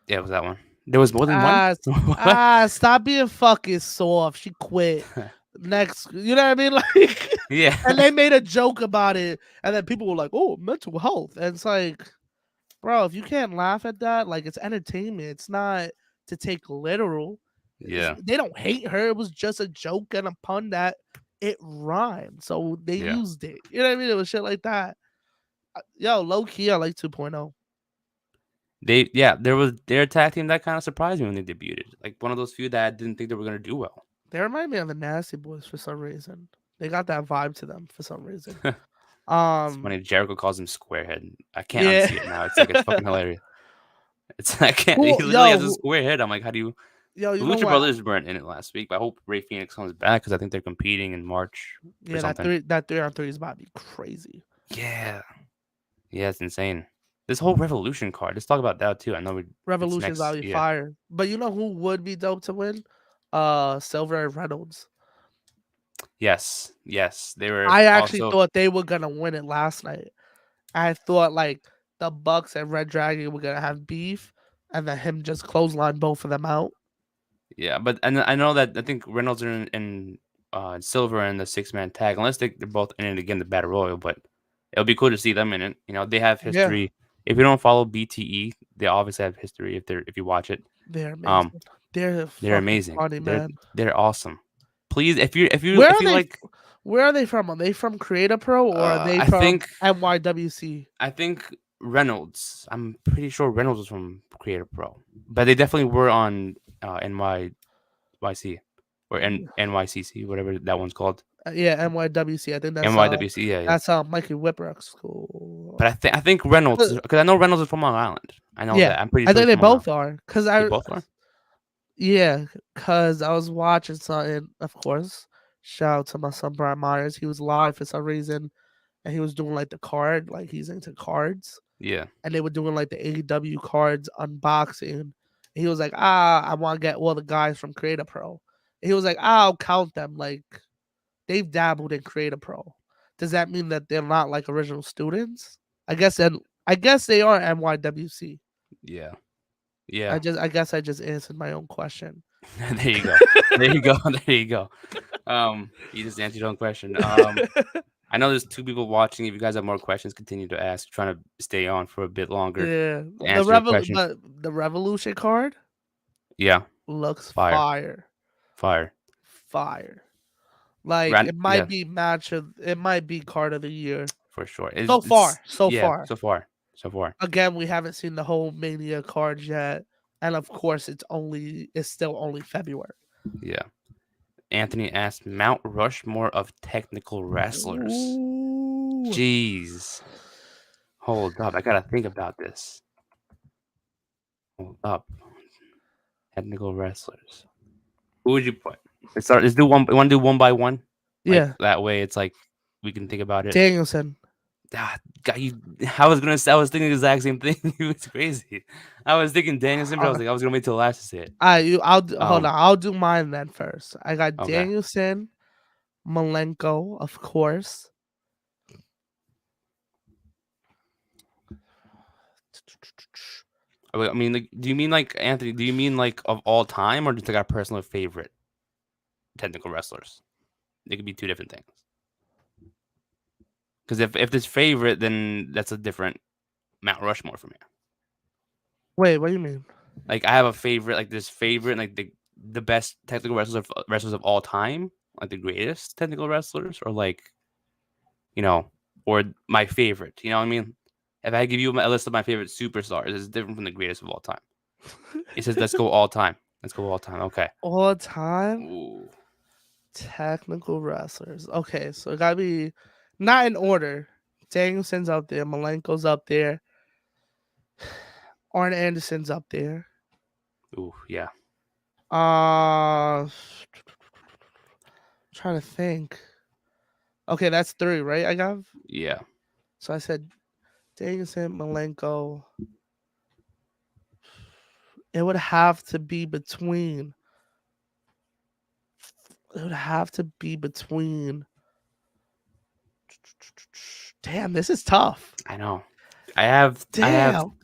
Yeah, it was that one. There was more than one. Stop being fucking soft. She quit. Next, you know what I mean? Like, yeah. And they made a joke about it, and then people were like, "Oh, mental health," and it's like, bro, if you can't laugh at that, like it's entertainment. It's not to take literal. Yeah. They don't hate her. It was just a joke and a pun that it rhymed, so they Yeah. used it. You know what I mean? It was shit like that. Yo, low key, I like 2.0. Their tag team that kind of surprised me when they debuted. Like one of those few that I didn't think they were gonna do well. They remind me of the Nasty Boys for some reason. They got that vibe to them for some reason. It's funny. Jericho calls him Squarehead. I can't Yeah. unsee it now. It's like it's fucking hilarious. I can't. He Who- literally has a yo, square head. I'm like, how do you? Yo, The you know Lucha what? Brothers weren't in it last week, but I hope Ray Phoenix comes back because I think they're competing in March or Yeah, something. that 3-on-3 is about to be crazy. Yeah, it's insane. This whole Revolution card. Let's talk about that too. I know Revolution's about to be fire. But you know who would be dope to win? Silver and Reynolds. Yes, they were. I actually also, thought they were gonna win it last night. I thought like the Bucks and Red Dragon were gonna have beef, and then him just clothesline both of them out. Yeah, but and I know that I think Reynolds are in Silver in the 6-man tag, unless they're both in it again, the Battle Royal. But it'll be cool to see them in it. You know, they have Yeah. history. If you don't follow BTE, they obviously have history. If you watch it, They're amazing. They're they're amazing. funny, man. They're awesome. Please, if you Where are they from? Are they from Creator Pro or are they I from think- NYWC? I think Reynolds. I'm pretty sure Reynolds was from Creator Pro, but they definitely were on NYC or NYCC, whatever that one's called. Yeah, NYWC. I think that's NYWC. Yeah. that's Mikey Whipwreck's school. But I think Reynolds, because I know Reynolds is from Long Island. I know that. I'm pretty sure. I think they he's from Long both are. Cause Island. They both are. Yeah, cause I was watching something. Of course, shout out to my son Brian Myers. He was live for some reason, and he was doing like the card, like he's into cards. Yeah. And they were doing like the AEW cards unboxing. And he was like, I want to get all the guys from Creator Pro. And he was like, I'll count them. Like they've dabbled in Creator Pro. Does that mean that they're not like original students? I guess they are NYWC. Yeah. Yeah. I guess I just answered my own question. There you go. There you go. You just answered your own question. I know there's 2 people watching. If you guys have more questions, continue to ask. Trying to stay on for a bit longer. Yeah. The Revolution card. Yeah. Looks Fire. Fire. Like it might be it might be card of the year. For sure. So far. Again, we haven't seen the whole Mania cards yet. And of course it's still only February. Yeah. Anthony asked Mount Rushmore of technical wrestlers. Ooh. Jeez. Hold up. I gotta think about this. Hold up. Technical wrestlers. Who would you put? Let's do one. You want to do one by one? Yeah. That way it's like we can think about it. Danielson. I was thinking the exact same thing. It was crazy. I was thinking Danielson, but I was like, I was gonna wait till last to say it. Hold on. I'll do mine then first. I got Okay. Danielson, Malenko, of course. I mean, like, do you mean like Anthony? Do you mean like of all time, or just like our personal favorite technical wrestlers? They could be 2 different things. Because if there's favorite, then that's a different Mount Rushmore for me. Wait, what do you mean? Like I have a favorite, like this favorite, like the best technical wrestlers of all time, like the greatest technical wrestlers, or like, or my favorite. You know what I mean? If I give you a list of my favorite superstars, it's different from the greatest of all time. It says let's go all time. Okay. All time? Ooh. Technical wrestlers. Okay, so it gotta be not in order. Danielson's up there, Malenko's up there, Arn Anderson's up there. Ooh, yeah. Trying to think. Okay, that's 3, right? I got. Yeah. So I said Danielson, Malenko. It would have to be between. Damn, this is tough. I know. I have 2. I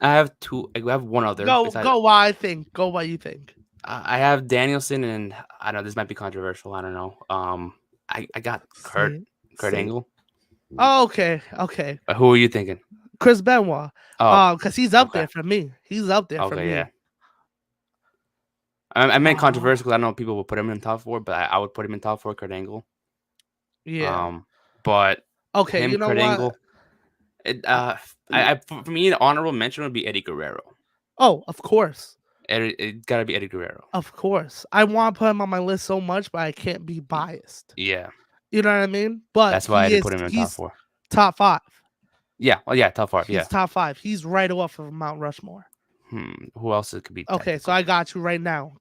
have one other. Go why I think. Go why you think. I have Danielson, and I know this might be controversial. I don't know. I got Kurt Angle. Oh, okay. Who are you thinking? Chris Benoit. Oh, because he's up there for me. He's up there for me. Yeah. I meant controversial because I know people will put him in top 4, but I would put him in top 4. Kurt Angle. Yeah. But Okay, him, you know Kurt what? Angle. For me, an honorable mention would be Eddie Guerrero. Oh, of course. It gotta be Eddie Guerrero. Of course. I want to put him on my list so much, but I can't be biased. Yeah. You know what I mean? But that's why I didn't put him in top 4. Top 5. Yeah. Well, yeah, top 5. He's Yeah. top 5. He's right off of Mount Rushmore. Who else it could be? Okay, so I got you right now.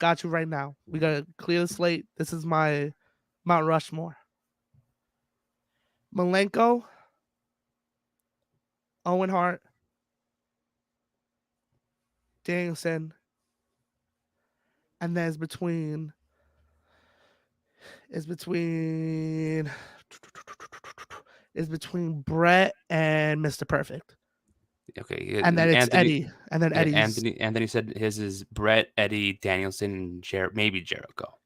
We gotta clear the slate. This is my Mount Rushmore. Malenko, Owen Hart, Danielson, and then it's between Brett and Mr. Perfect. Okay, and then it's Eddie, and then Eddie. Anthony said his is Brett, Eddie, Danielson, maybe Jericho.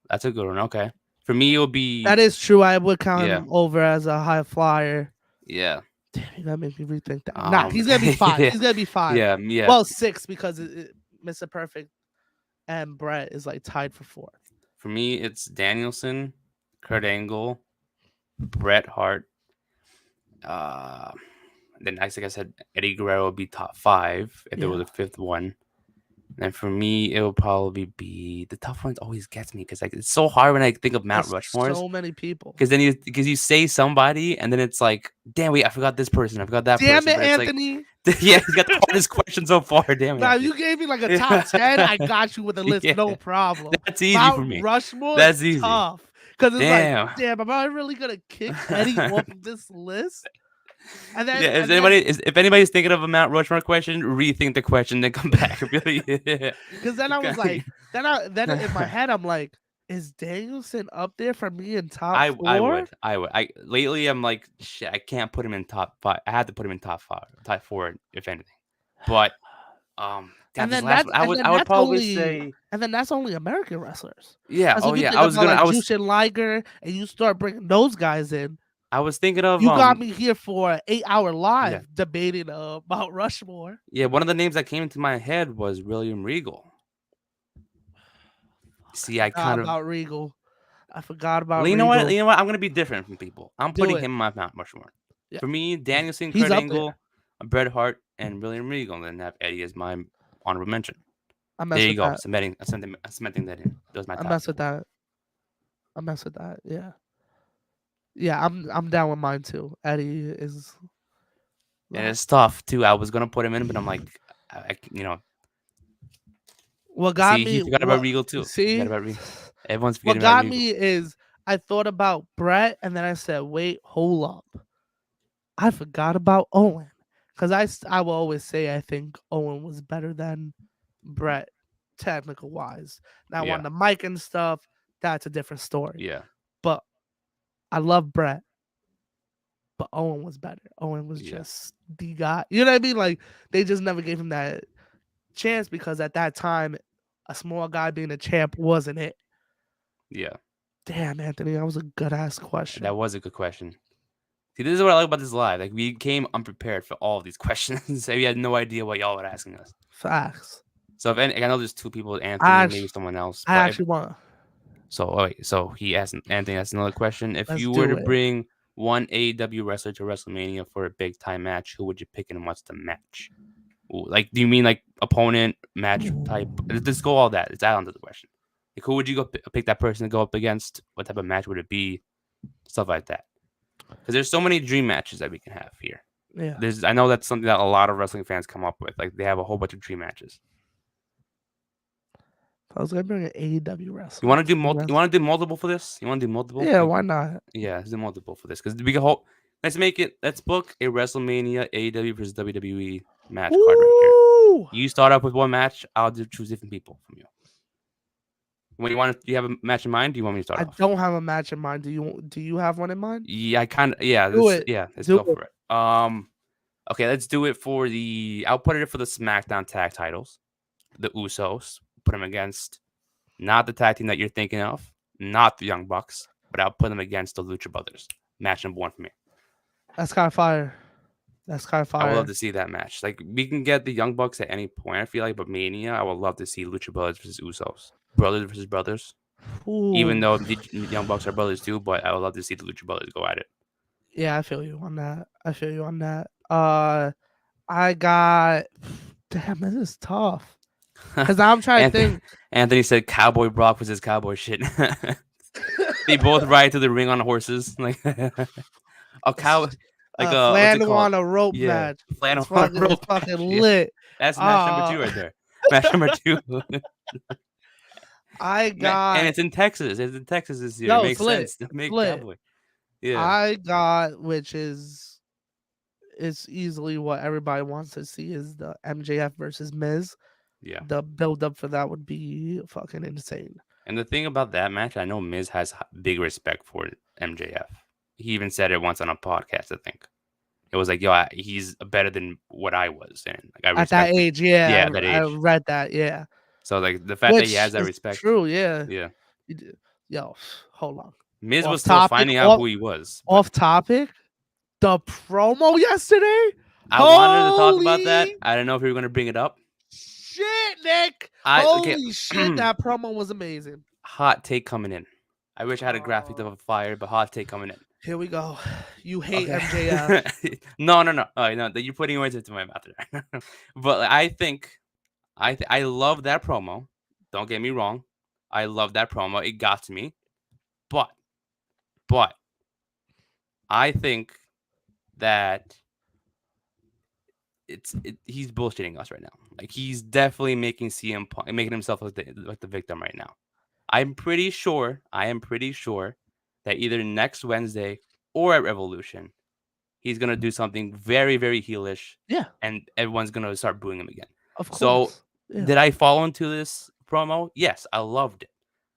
That's a good one. Okay, for me it'll be. That is true. I would count him over as a high flyer. Yeah. Damn, you gotta make me rethink that. Nah, he's gonna be 5. He's gonna be 5. Yeah. Well, 6 because Mr. Perfect and Brett is like tied for 4th. For me, it's Danielson, Kurt Angle, Bret Hart. Then, like I said, Eddie Guerrero would be top 5 if there was a 5th one. And for me, it will probably be the tough ones. Always gets me because like it's so hard when I think of Mount Rushmore. So many people. Because then you say somebody, and then it's like, damn, wait, I forgot this person. I forgot that person. Damn it, Anthony. Like, yeah, he's got the hardest question so far. Damn it. Now you gave me like a top 10. I got you with a list, no problem. That's easy for me. Mount Rushmore. That's easy. Tough. Because it's like, damn, am I really gonna kick Eddie off of this list? And then, if anybody's thinking of a Mount Rushmore question, rethink the question, then come back. Because then I was like, then in my head I'm like, is Danielson up there for me in top 4? I would. Lately I'm like, shit, I can't put him in top 5. I had to put him in top 4, if anything. But I would probably say, and then that's only American wrestlers. Yeah. I was Jushin Liger, and you start bringing those guys in. I was thinking of you got me here for an 8-hour live debating Mount Rushmore. Yeah, one of the names that came into my head was William Regal. See, I kind of about Regal. I forgot about. You know what? I'm gonna be different from people. I'm putting him in my Mount Rushmore. Yeah. For me, Danielson, Kurt Angle, Bret Hart, and William Regal, and then have Eddie as my honorable mention. There you go. Cementing that in. That was my top. I mess with that. Yeah. Yeah, I'm down with mine too. Eddie is. And it's tough too. I was gonna put him in, but I'm like, What got me? You forgot about Regal too. See, everyone's what forgetting got about Regal. me is I thought about Brett, and then I said, "Wait, hold up, I forgot about Owen." Because I will always say I think Owen was better than Brett, technical wise. Now on the mic and stuff, that's a different story. Yeah, but I love Brett, but Owen was better. Owen was just the guy. You know what I mean? Like they just never gave him that chance because at that time, a small guy being a champ wasn't it. Yeah. Damn, Anthony, that was a good ass question. That was a good question. See, this is what I like about this live. Like we came unprepared for all of these questions. So we had no idea what y'all were asking us. Facts. So if I know there's 2 people, Anthony, maybe someone else. I actually want. So he asked Anthony asked another question. If you were to bring one AEW wrestler to WrestleMania for a big time match, who would you pick and what's the match? Like, do you mean like opponent, match type? Let's go all that. Let's add on to the question. Like, who would you go pick that person to go up against? What type of match would it be? Stuff like that. Because there's so many dream matches that we can have here. Yeah. I know that's something that a lot of wrestling fans come up with. Like they have a whole bunch of dream matches. I was gonna bring an AEW wrestler. You want to do You want to do multiple for this? You want to do multiple? Yeah, why not? Yeah, let's do multiple for this because we can Let's book a WrestleMania AEW versus WWE match card right here. You start up with one match. I'll choose different people from you. Do you have a match in mind? Do you want me to start off? I don't have a match in mind. Do you have one in mind? Yeah, I kind of. Yeah, let's go for it. Okay, let's do it for I'll put it for the SmackDown tag titles. The Usos. Put them against not the tag team that you're thinking of, not the Young Bucks, but I'll put them against the Lucha Brothers. Match number 1 for me. That's kind of fire. That's kind of I would love fire. to see that match. Like we can get the Young Bucks at any point. I feel like, but Mania, I would love to see Lucha Brothers versus Usos, brothers versus brothers. Even Ooh. though the Young Bucks are brothers too, but I would love to see the Lucha Brothers go at it. Yeah, I feel you on that. I feel you on that. I got. Damn, this is tough. Because I'm trying to think. Anthony said Cowboy Brock was his cowboy shit. They both ride to the ring on horses, like a cow, like what's it Flannel called? on a rope Yeah, match. flannel It's on a fucking, it's rope. fucking Yeah. lit. That's match number 2 right there. Match number 2. I got. And it's in Texas. It's in Texas this year. Yo, It makes it's lit. sense to make It's lit. cowboy. Yeah. I got, which is easily what everybody wants to see, is the MJF versus Miz. Yeah. The build up for that would be fucking insane. And the thing about that match, I know Miz has big respect for MJF. He even said it once on a podcast, I think. It was like, yo, he's better than what I was. And like, I At that respect him. age, yeah. Yeah, at that I age. read that, yeah. So like the fact that he Which has that is respect. True, yeah. Yeah. Yo, hold on. Miz Off was still topic, finding out who he was. but Off topic, the promo yesterday. I wanted to talk about that. Holy I don't know if you were going to bring it up. Shit, Nick. Okay. Holy shit, that promo was amazing. Hot take coming in. I wish I had a graphic of a fire, but hot take coming in. Here we go. You hate Okay. MJF. No. Oh, no, you're putting words into my mouth there. But I think I love that promo. Don't get me wrong. I love that promo. It got to me. But I think that he's bullshitting us right now. Like he's definitely making CM Punk, making himself like the victim right now. I am pretty sure that either next Wednesday or at Revolution, he's gonna do something very, very heelish. Yeah. And everyone's gonna start booing him again. Of course. So Yeah. did I fall into this promo? Yes, I loved it.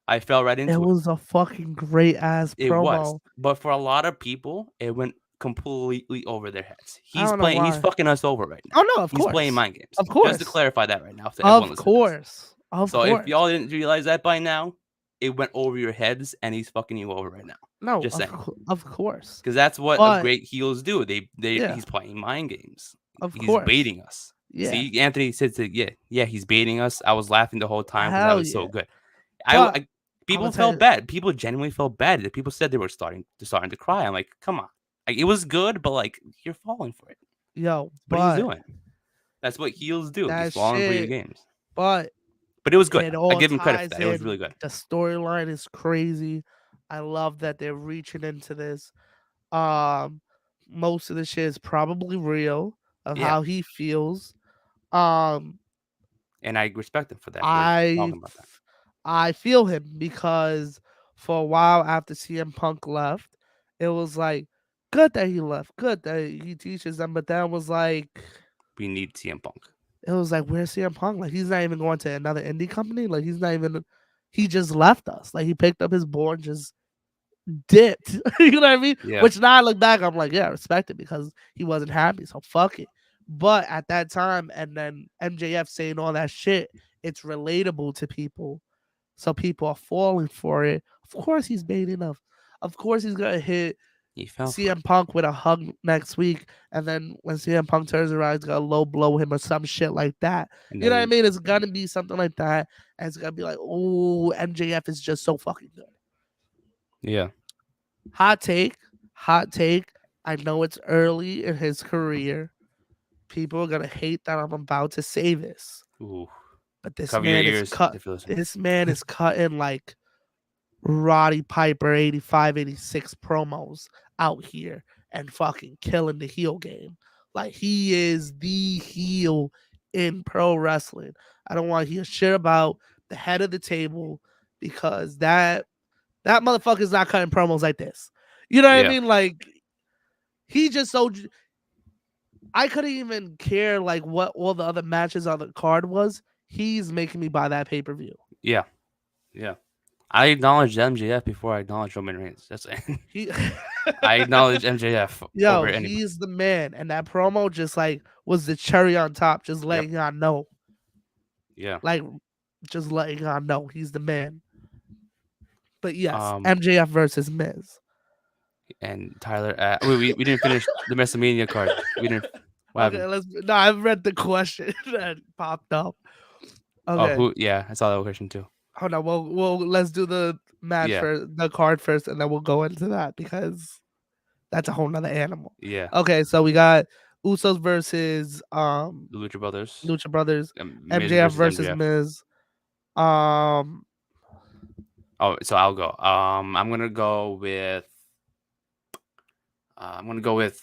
I fell right into it. It was a fucking great ass promo. It was. But for a lot of people, it went completely over their heads. He's don't know playing. He's why. fucking us over right now. Oh no, of course. He's playing mind games. Of course. Just to clarify that right now. To everyone Of listening to this. course. Of So course. if y'all didn't realize that by now, it went over your heads, and he's fucking you over right now. No, just saying. Of course. Because that's what But- great heels do. Yeah. He's playing mind games. Of He's course. baiting us. Yeah. See, Anthony said, yeah, he's baiting us. I was laughing the whole time because that Hell was so yeah. good. But People I'ma felt tell- bad. People genuinely felt bad. The people said they were starting to cry. I'm like, come on. Like, it was good, but like you're falling for it. Yo, What are you doing? That's what heels do. that Just falling for your shit- games. But But it was good. it all I give him credit for ties that. It was in. really good. The storyline is crazy. I love that they're reaching into this. Most of the shit is probably real of Yeah. how he feels. Um, And I respect him for that. for talking about that. I feel him because for a while after CM Punk left, it was like good that he left, good that he teaches them, but then it was like We need CM Punk. it was like where's CM Punk? Like he's not even going to another indie company. Like he's not even. He just left us. Like he picked up his board, and just dipped. You know what I mean? Yeah. Which now I look back, I'm like, yeah, I respect it because he wasn't happy. So fuck it. But at that time, and then MJF saying all that shit, it's relatable to people. So people are falling for it. Of course he's baiting us. Of course he's gonna hit He fell for CM Punk with a hug next week, and then when CM Punk turns around, he's gonna low blow him or some shit like that. it. You know what I mean? It's gonna be something like that, and it's gonna be like, oh, MJF is just so fucking good. Yeah. Hot take. I know it's early in his career. People are gonna hate that I'm about to say this, Ooh. but this Cover your man is ears. cut. if you're listening. This man is cutting like Roddy Piper 85, 86 promos out here and fucking killing the heel game. Like he is the heel in pro wrestling. I don't want to hear shit about the head of the table because that motherfucker's not cutting promos like this. You know what Yeah. I mean? Like he just so I couldn't even care like what all the other matches on the card was. He's making me buy that pay-per-view. Yeah. Yeah. I acknowledge MJF before I acknowledge Roman Reigns. That's it. He I acknowledge MJF Yo, over anybody. he's the man. And that promo just like was the cherry on top, just letting y'all know. Yeah. Like just letting y'all know he's the man. But yes, Um, MJF versus Miz. And Tyler, we didn't finish the WrestleMania card. We didn't. What Okay, happened? no, I read the question that popped up. Oh, Okay, who? Yeah, I saw that question too. hold on. Let's do the match Yeah, for the card first, and then we'll go into that because that's a whole nother animal. yeah. Okay, so we got Usos versus The Lucha Brothers, Lucha Brothers, Miz MJF versus versus MJF. Miz. Um, Oh, so I'll go. I'm gonna go with. I'm gonna go with.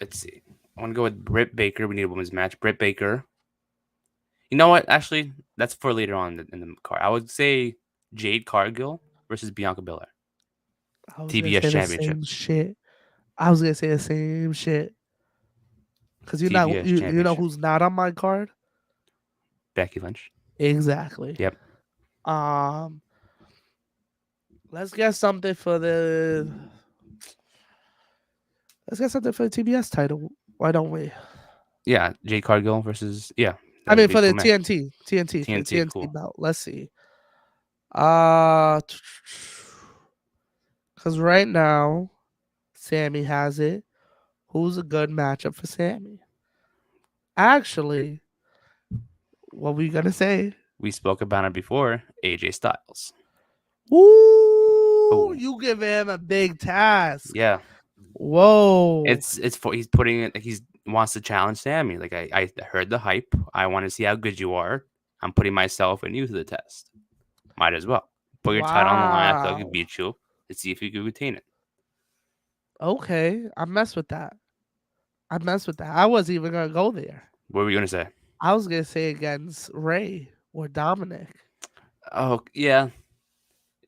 Let's see. I'm gonna go with Britt Baker. We need a women's match. Britt Baker. You know what? Actually, that's for later on in the card. I would say Jade Cargill versus Bianca Belair. I was gonna TBS say the Championship. same shit. I was gonna say the same shit because TBS you know Championship. who's not on my card Becky Lynch. exactly. Yep. Let's get something for the. Let's get something for the TBS title. Why don't we? Yeah, Jade Cargill versus I mean, for the match. TNT for the TNT, TNT cool. belt. Let's see. Because right now, Sammy has it. Who's a good matchup for Sammy? Actually, what were you gonna say? We spoke about it before. AJ Styles. Ooh, you give him a big task. Yeah, Whoa. it's for he's putting it. He wants to challenge Sammy. Like I heard the hype. I want to see how good you are. I'm putting myself and you to the test. Might as well put your title on the line. I feel like I can beat you. Let's see if you can retain it. Okay, I mess with that. I wasn't even gonna go there. What were you gonna say? I was gonna say against Ray or Dominic. Oh yeah,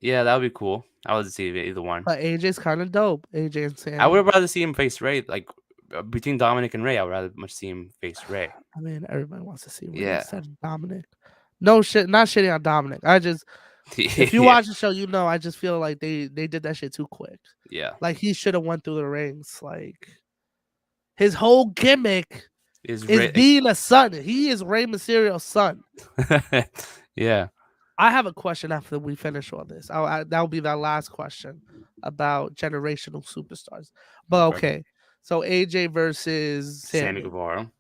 that would be cool. I would see either one. But AJ's kind of dope. AJ and Sammy. I would rather see him face Ray. Like between Dominic and Ray, I would rather much see him face Ray. I mean, everybody wants to see Ray Yeah. instead of Dominic. No shit, not shitting on Dominic. I just, if you watch the show, you know, I just feel like they did that shit too quick. Yeah. Like he should have went through the rings. Like his whole gimmick is being a son. He is Rey Mysterio's son. Yeah. I have a question after we finish all this. That'll be that last question about generational superstars. But okay, so AJ versus Sammy Guevara.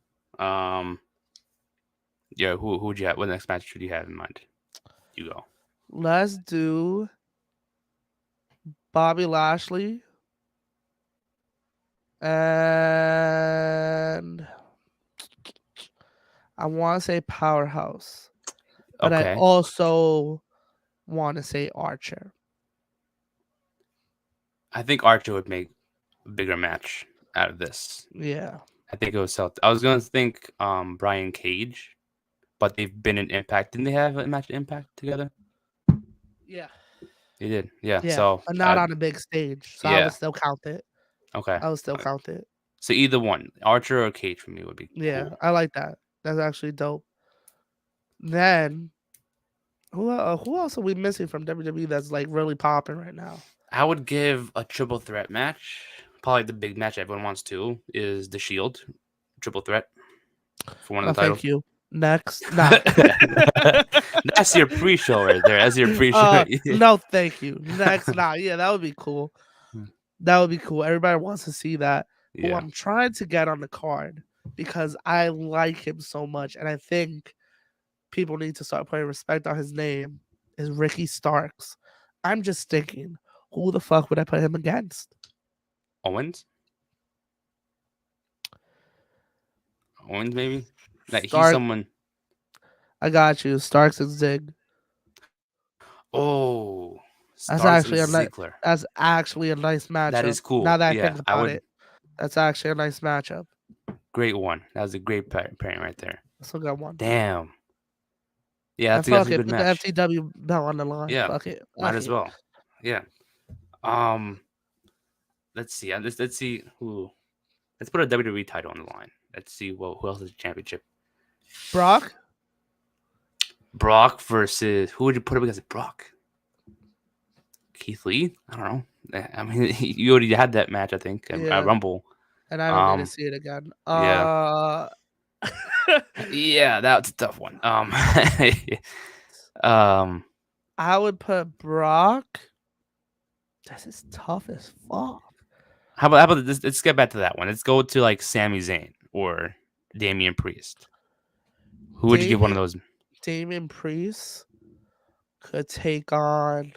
Yeah, who would you have? What next match should you have in mind? You go. Let's do Bobby Lashley and I want to say Powerhouse, but I also want to say Archer. I think Archer would make a bigger match out of this. Yeah. I think it was I was going to think Brian Cage, but they've been in Impact. Didn't they have a match Impact together? Yeah. They did. Yeah. So but not on a big stage. So I would still count it. Okay. I would still count it. So either one, Archer or Cage for me would be cool. I like that. That's actually dope. Then who else are we missing from WWE that's like really popping right now? I would give a triple threat match. Probably the big match everyone wants to is the Shield triple threat for one of the titles. Thank you. Next, nah. That's your pre-show right there. That's your pre-show. No, thank you. Next, nah. Yeah, that would be cool. That would be cool. Everybody wants to see that. Yeah. Who I'm trying to get on the card because I like him so much, and I think people need to start putting respect on his name. Is Ricky Starks? I'm just thinking, who the fuck would I put him against? Owens, maybe. Like he's someone. I got you. Starks and Zig. Oh, Starks that's actually a nice matchup. That is cool. Now that I think about it, that's actually a nice matchup. Great one. That was a great pairing right there. That's a good one. Damn. Yeah, that's a good match. The FTW belt on the line. Yeah, fuck it. Might as well. Yeah. Let's see. Let's see who. Let's put a WWE title on the line. Let's see who else has a championship. Brock versus who would you put up against Brock? Keith Lee? I don't know. I mean, you already had that match, I think, at Rumble. And I don't need to see it again. Yeah, that's a tough one. I would put Brock. This is tough as fuck. how about this? Let's get back to that one. Let's go to like Sami Zayn or Damian Priest. Who would you give one of those? Damian Priest could take on.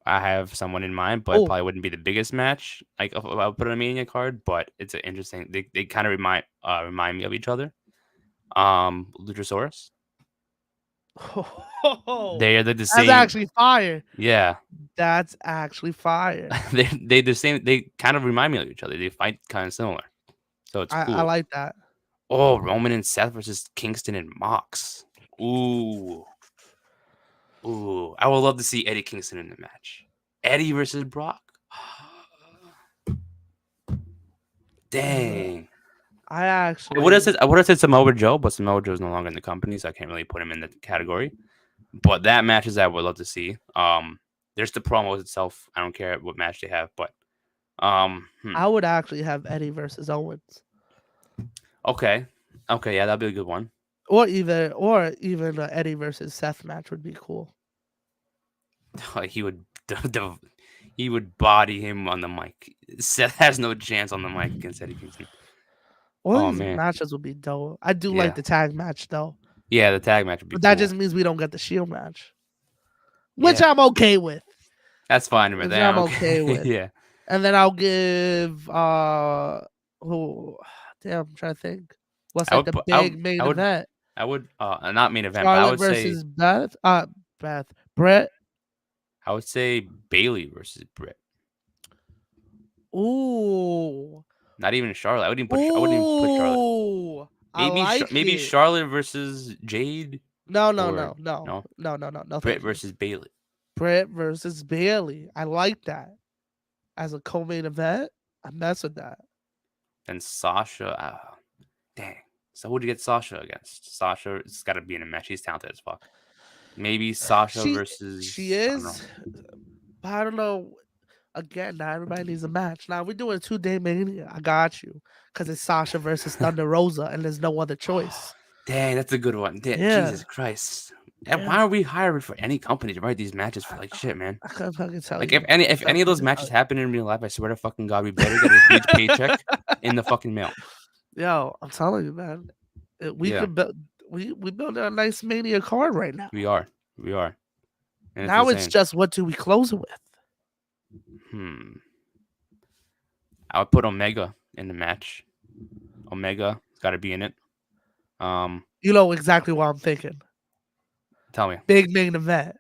I have someone in mind, but Oh. probably wouldn't be the biggest match. Like I'll put on a Mania card, but it's an interesting. They kind of remind me of each other. Luchasaurus. Oh, They're the that's same. actually fire. Yeah, That's actually fire. they the same. They kind of remind me of each other. They fight kind of similar, so it's cool. I like that. Oh, Roman and Seth versus Kingston and Mox. Ooh. I would love to see Eddie Kingston in the match. Eddie versus Brock. Dang. I would have said Samoa Joe, but Samoa Joe's no longer in the company, so I can't really put him in the category. But that matches I would love to see. There's the promos itself. I don't care what match they have, but I would actually have Eddie versus Owens. Okay, yeah, that'd be a good one. Or even an Eddie versus Seth match would be cool. He would body him on the mic. Seth has no chance on the mic against Eddie Kingston. All these matches would be dope. I do like the tag match though. Yeah, the tag match would be but cool. that just means we don't get the Shield match. Which I'm okay with. That's fine with that. I'm okay with. Yeah. And then I'll give I'm trying to think. What's like the big main event? I would not main event, Charlotte but I would versus say Brett. I would say Bailey versus Britt. Ooh. Not even Charlotte. I wouldn't even put Charlotte. Maybe Charlotte versus Jade. No. Britt versus Bailey. Britt versus Bailey. I like that. As a co-main event, I mess with that. And Sasha. Dang. So who would you get Sasha against? Sasha's got to be in a match. She's talented as fuck. Maybe Sasha versus. She is. I don't know. Again, not everybody needs a match. Now we're doing a 2-day Mania. I got you, because it's Sasha versus Thunder Rosa, and there's no other choice. Dang, that's a good one. Jesus Christ! Yeah. Why are we hiring for any company to write these matches for like shit, man? I can't fucking tell like you. If any of those matches happen in real life, I swear to fucking God, we better get a huge paycheck in the fucking mail. Yo, I'm telling you, man. We could build. We built a nice Mania card right now. We are. And now it's just what do we close it with? I would put Omega in the match. Omega's got to be in it. You know exactly what I'm thinking. Tell me. Big main event.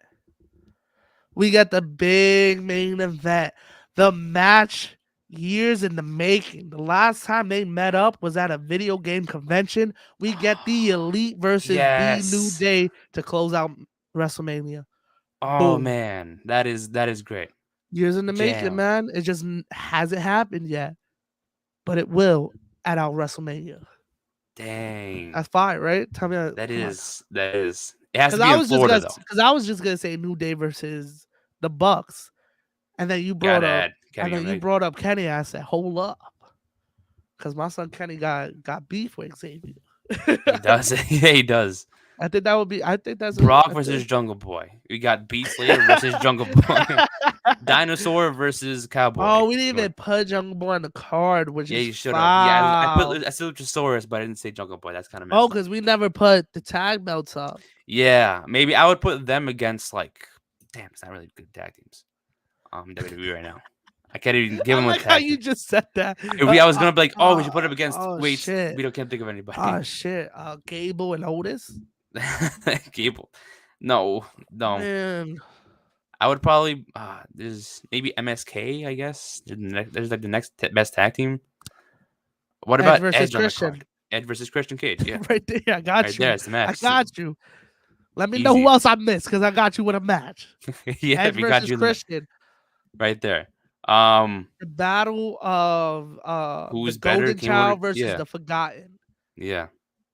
We got the big main event. The match years in the making. The last time they met up was at a video game convention. We get the Elite versus the New Day to close out WrestleMania. Oh, man. That is great. Years in the making, man. It just hasn't happened yet. But it will at our WrestleMania. Dang. That's fire, right? Tell me that is. It has to be in Florida, though. Because I was just going to say New Day versus the Bucks. And then you brought up Kenny. I said, hold up. Because my son Kenny got beef with Xavier. He does. Yeah, he does. I think that's Brock versus Jungle Boy. We got Beast Slayer versus Jungle Boy. Dinosaur versus Cowboy. Oh, we didn't even put Jungle Boy on the card, which you is should have. Yeah, I said Luchasaurus, but I didn't say Jungle Boy. That's kind of messed up. because we never put the tag belts up. Yeah, maybe I would put them against it's not really good tag teams. WWE right now. I can't even give them a tag. How you just said that. I was gonna be like, we should put them against. Shit. We can't think of anybody. Oh shit! Gable and Otis. Gable. No. Man. I would probably there's maybe MSK, I guess. There's like the next best tag team. What about Edge Christian? Edge versus Christian Cage, yeah. Right there, I got you. There's the match. I got you. Let me know who else I missed, because I got you with a match. Yeah, Edge versus Christian. Right there. The battle of who's the better, Golden Child versus the Forgotten. Yeah.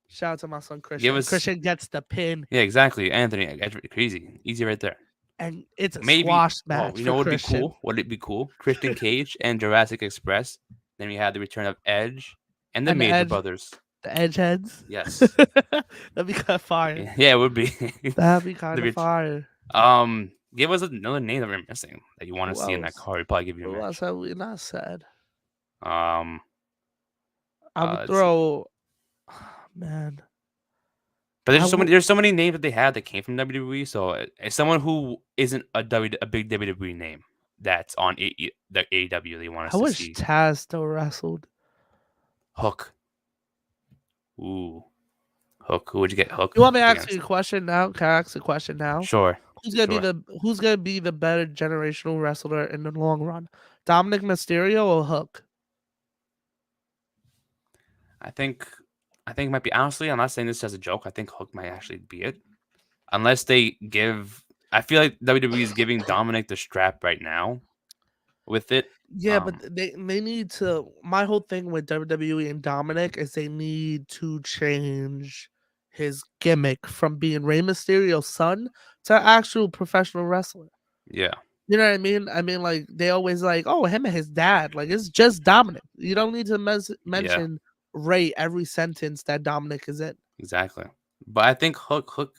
Shout out to my son Christian. Christian gets the pin. Yeah, exactly. Anthony, crazy. Easy right there. And it's a squash match. You know what would be cool? Would it be cool? Christian Cage and Jurassic Express. Then we had the return of Edge and the Major Brothers. The Edge heads? Yes. That'd be kind of fire. Yeah, it would be. That'd be kind of fire. Give us another name that we're missing that you want to Who see in that else? card. We'll probably give you a Who else match. have we not said? Um, I would let's see. throw. Man, But I would. there's so many names that they had that came from WWE. So as someone who isn't a big WWE name that's on the AEW, they want I us to wish see Taz still wrestled. Hook. Ooh, Hook. Who would you get? Hook. You want me to ask against? you a question now? Can I ask a question now? Sure. Who's gonna Sure. Who's gonna be the better generational wrestler in the long run? Dominic Mysterio or Hook? I think it might be, honestly, I'm not saying this as a joke. I think Hook might actually be it. Unless they give, I feel like WWE is giving Dominic the strap right now with it. Yeah, but they need to. My whole thing with WWE and Dominic is they need to change his gimmick from being Rey Mysterio's son to actual professional wrestler. Yeah. You know what I mean? I mean, like they always like, oh, him and his dad. Like it's just Dominic. You don't need to mention Ray every sentence that Dominic is in. Exactly. But I think Hook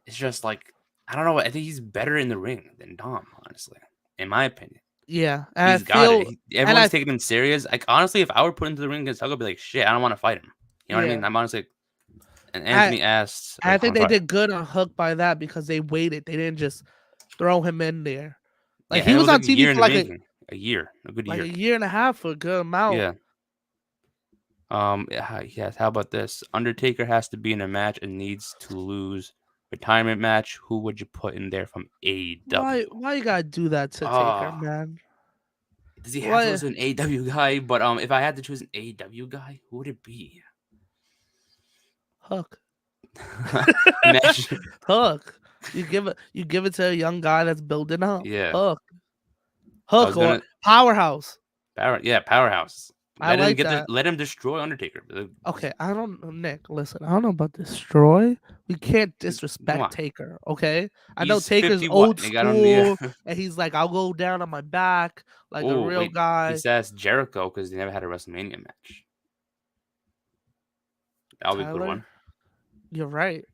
is just like, I don't know. I think he's better in the ring than Dom, honestly, in my opinion. Yeah, and He's got it. Everyone's taking him serious. Like, honestly, if I were put into the ring against Hook, I'd be like, shit, I don't want to fight him. You know what I mean? I'm honestly. And Anthony asked. I think they did good on Hook by that because they waited. They didn't just throw him in there. Like he was on TV for like a year, a good year, a year and a half for a good amount. Yeah. Yes. How about this? Undertaker has to be in a match and needs to lose. Retirement match. Who would you put in there from AEW? Why you gotta do that to Taker, man? Does he have to lose an AEW guy? But if I had to choose an AEW guy, who would it be? Hook. Hook. You give it to a young guy that's building up. Yeah. Hook or Powerhouse. Powerhouse. Let him destroy Undertaker. Okay, Nick, listen, I don't know about destroy. We can't disrespect Taker, okay? I know Taker's old school, and he's like, I'll go down on my back like a real guy. He says Jericho because they never had a WrestleMania match. That'll be a good one. You're right.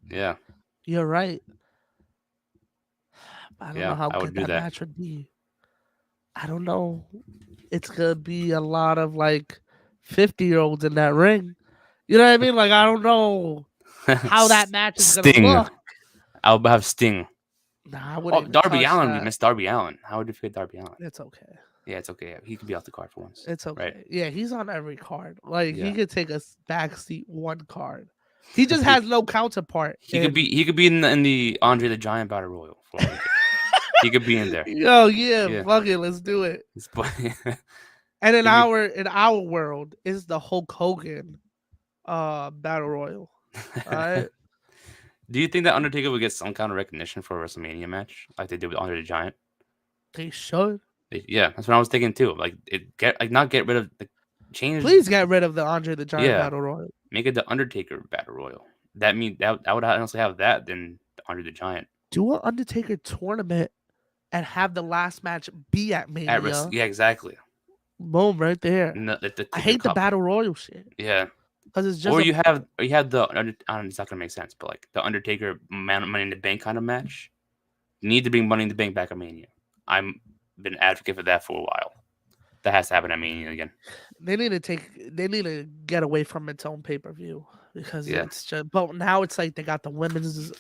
Yeah. You're right. I don't know how good that match would be. I don't know. It's gonna be a lot of like 50-year-olds in that ring. You know what I mean? Like I don't know how that match is gonna look. I'll have Sting. Nah, I wouldn't. Darby Allin. We missed Darby Allin. How would you forget Darby Allin? It's okay. Yeah, it's okay. He could be off the card for once. It's okay. Right? Yeah, he's on every card. Like he could take a backseat one card. He just has no counterpart. He could be in the Andre the Giant Battle Royal. He could be in there. Yo, yeah. Fuck it, let's do it. And in our world, is the Hulk Hogan Battle Royal. All right. Do you think that Undertaker would get some kind of recognition for a WrestleMania match like they did with Andre the Giant? They should. Yeah, that's what I was thinking too. Like not get rid of the change. Please get rid of the Andre the Giant Battle Royal. Make it the Undertaker Battle Royal. That means that I would honestly have that than Andre the Giant. Do an Undertaker tournament and have the last match be at Mania. Yeah, exactly. Boom, right there. I hate the Battle Royal shit. Yeah. Because it's just or you have the it's not gonna make sense, but like the Undertaker Money in the Bank kind of match. You need to bring Money in the Bank back at Mania. I'm been an advocate for that for a while. That has to happen at Mania again. They need to get away from its own pay-per-view because it's just. But now it's like they got the women's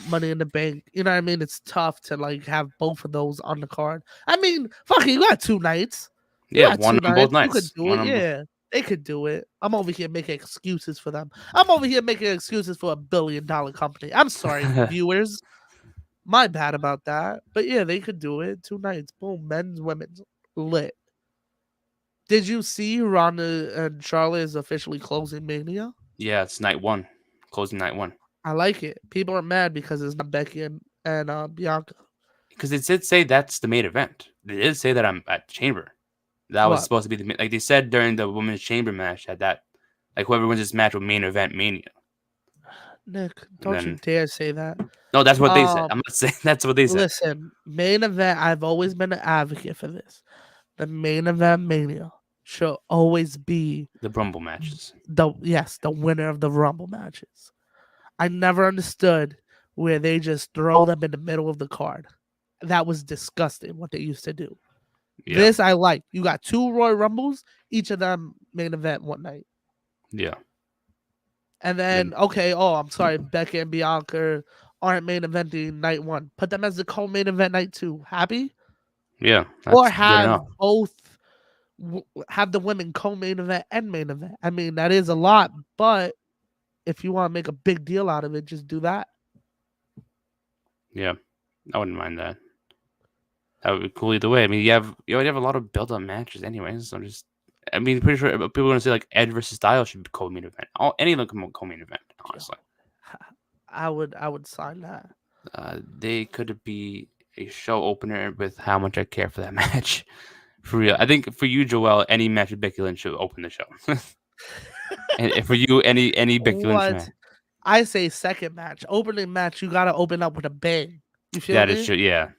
Money in the Bank. You know what I mean? It's tough to like have both of those on the card. I mean, fuck it, you got 2 nights. One on both nights. You could do it. Yeah, they could do it. I'm over here making excuses for them. I'm over here making excuses for $1 billion company. I'm sorry, viewers. My bad about that. But yeah, they could do it. 2 nights. Boom. Men's, women's. Lit. Did you see Ronda and Charlotte is officially closing Mania? Yeah, it's night 1. Closing night 1. I like it. People are mad because it's not Becky and Bianca. Because it did say that's the main event. They did say that I'm at Chamber. That was supposed to be like they said during the Women's Chamber match that like whoever wins this match will main event Mania. Nick, don't you dare say that. No, that's what they said. I'm not saying that's what they said. Listen, main event, I've always been an advocate for this. The main event Mania should always be the Rumble matches. The winner of the Rumble matches. I never understood where they just throw them in the middle of the card. That was disgusting what they used to do. Yeah. This I like. You got 2 Royal Rumbles, each of them main event one night. Yeah. And then, okay, I'm sorry, Becky and Bianca aren't main eventing night 1. Put them as the co-main event night 2. Happy? Yeah. Or That's good have enough. both, have the women co-main event and main event. I mean, that is a lot, but if you want to make a big deal out of it, just do that. Yeah. I wouldn't mind that. That would be cool either way. I mean, you already have a lot of build-up matches anyways. So pretty sure people are gonna say like Edge versus Styles should be co-main event. Any of them can co-main event, honestly. I would sign that. They could be a show opener with how much I care for that match. For real, I think for you, Joel, any match with Becky Lynch should open the show. And for you, any Becky Lynch match. I say second match, opening match. You gotta open up with a bang. You feel That me? is true. Yeah.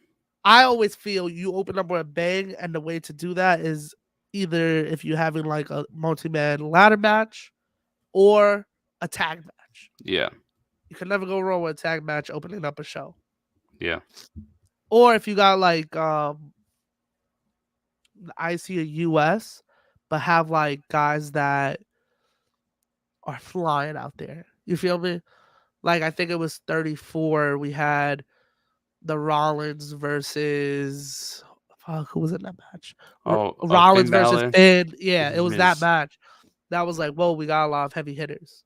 I always feel you open up with a bang, and the way to do that is either if you're having like a multi-man ladder match or a tag match. Yeah. You can never go wrong with a tag match opening up a show. Yeah. Or if you got like the IC or US, but have like guys that are flying out there. You feel me? Like I think it was 34. We had the Rollins versus who was in that match? Rollins Finn versus Balor Finn. Yeah, versus it was that Miz. match. That was like, whoa, we got a lot of heavy hitters.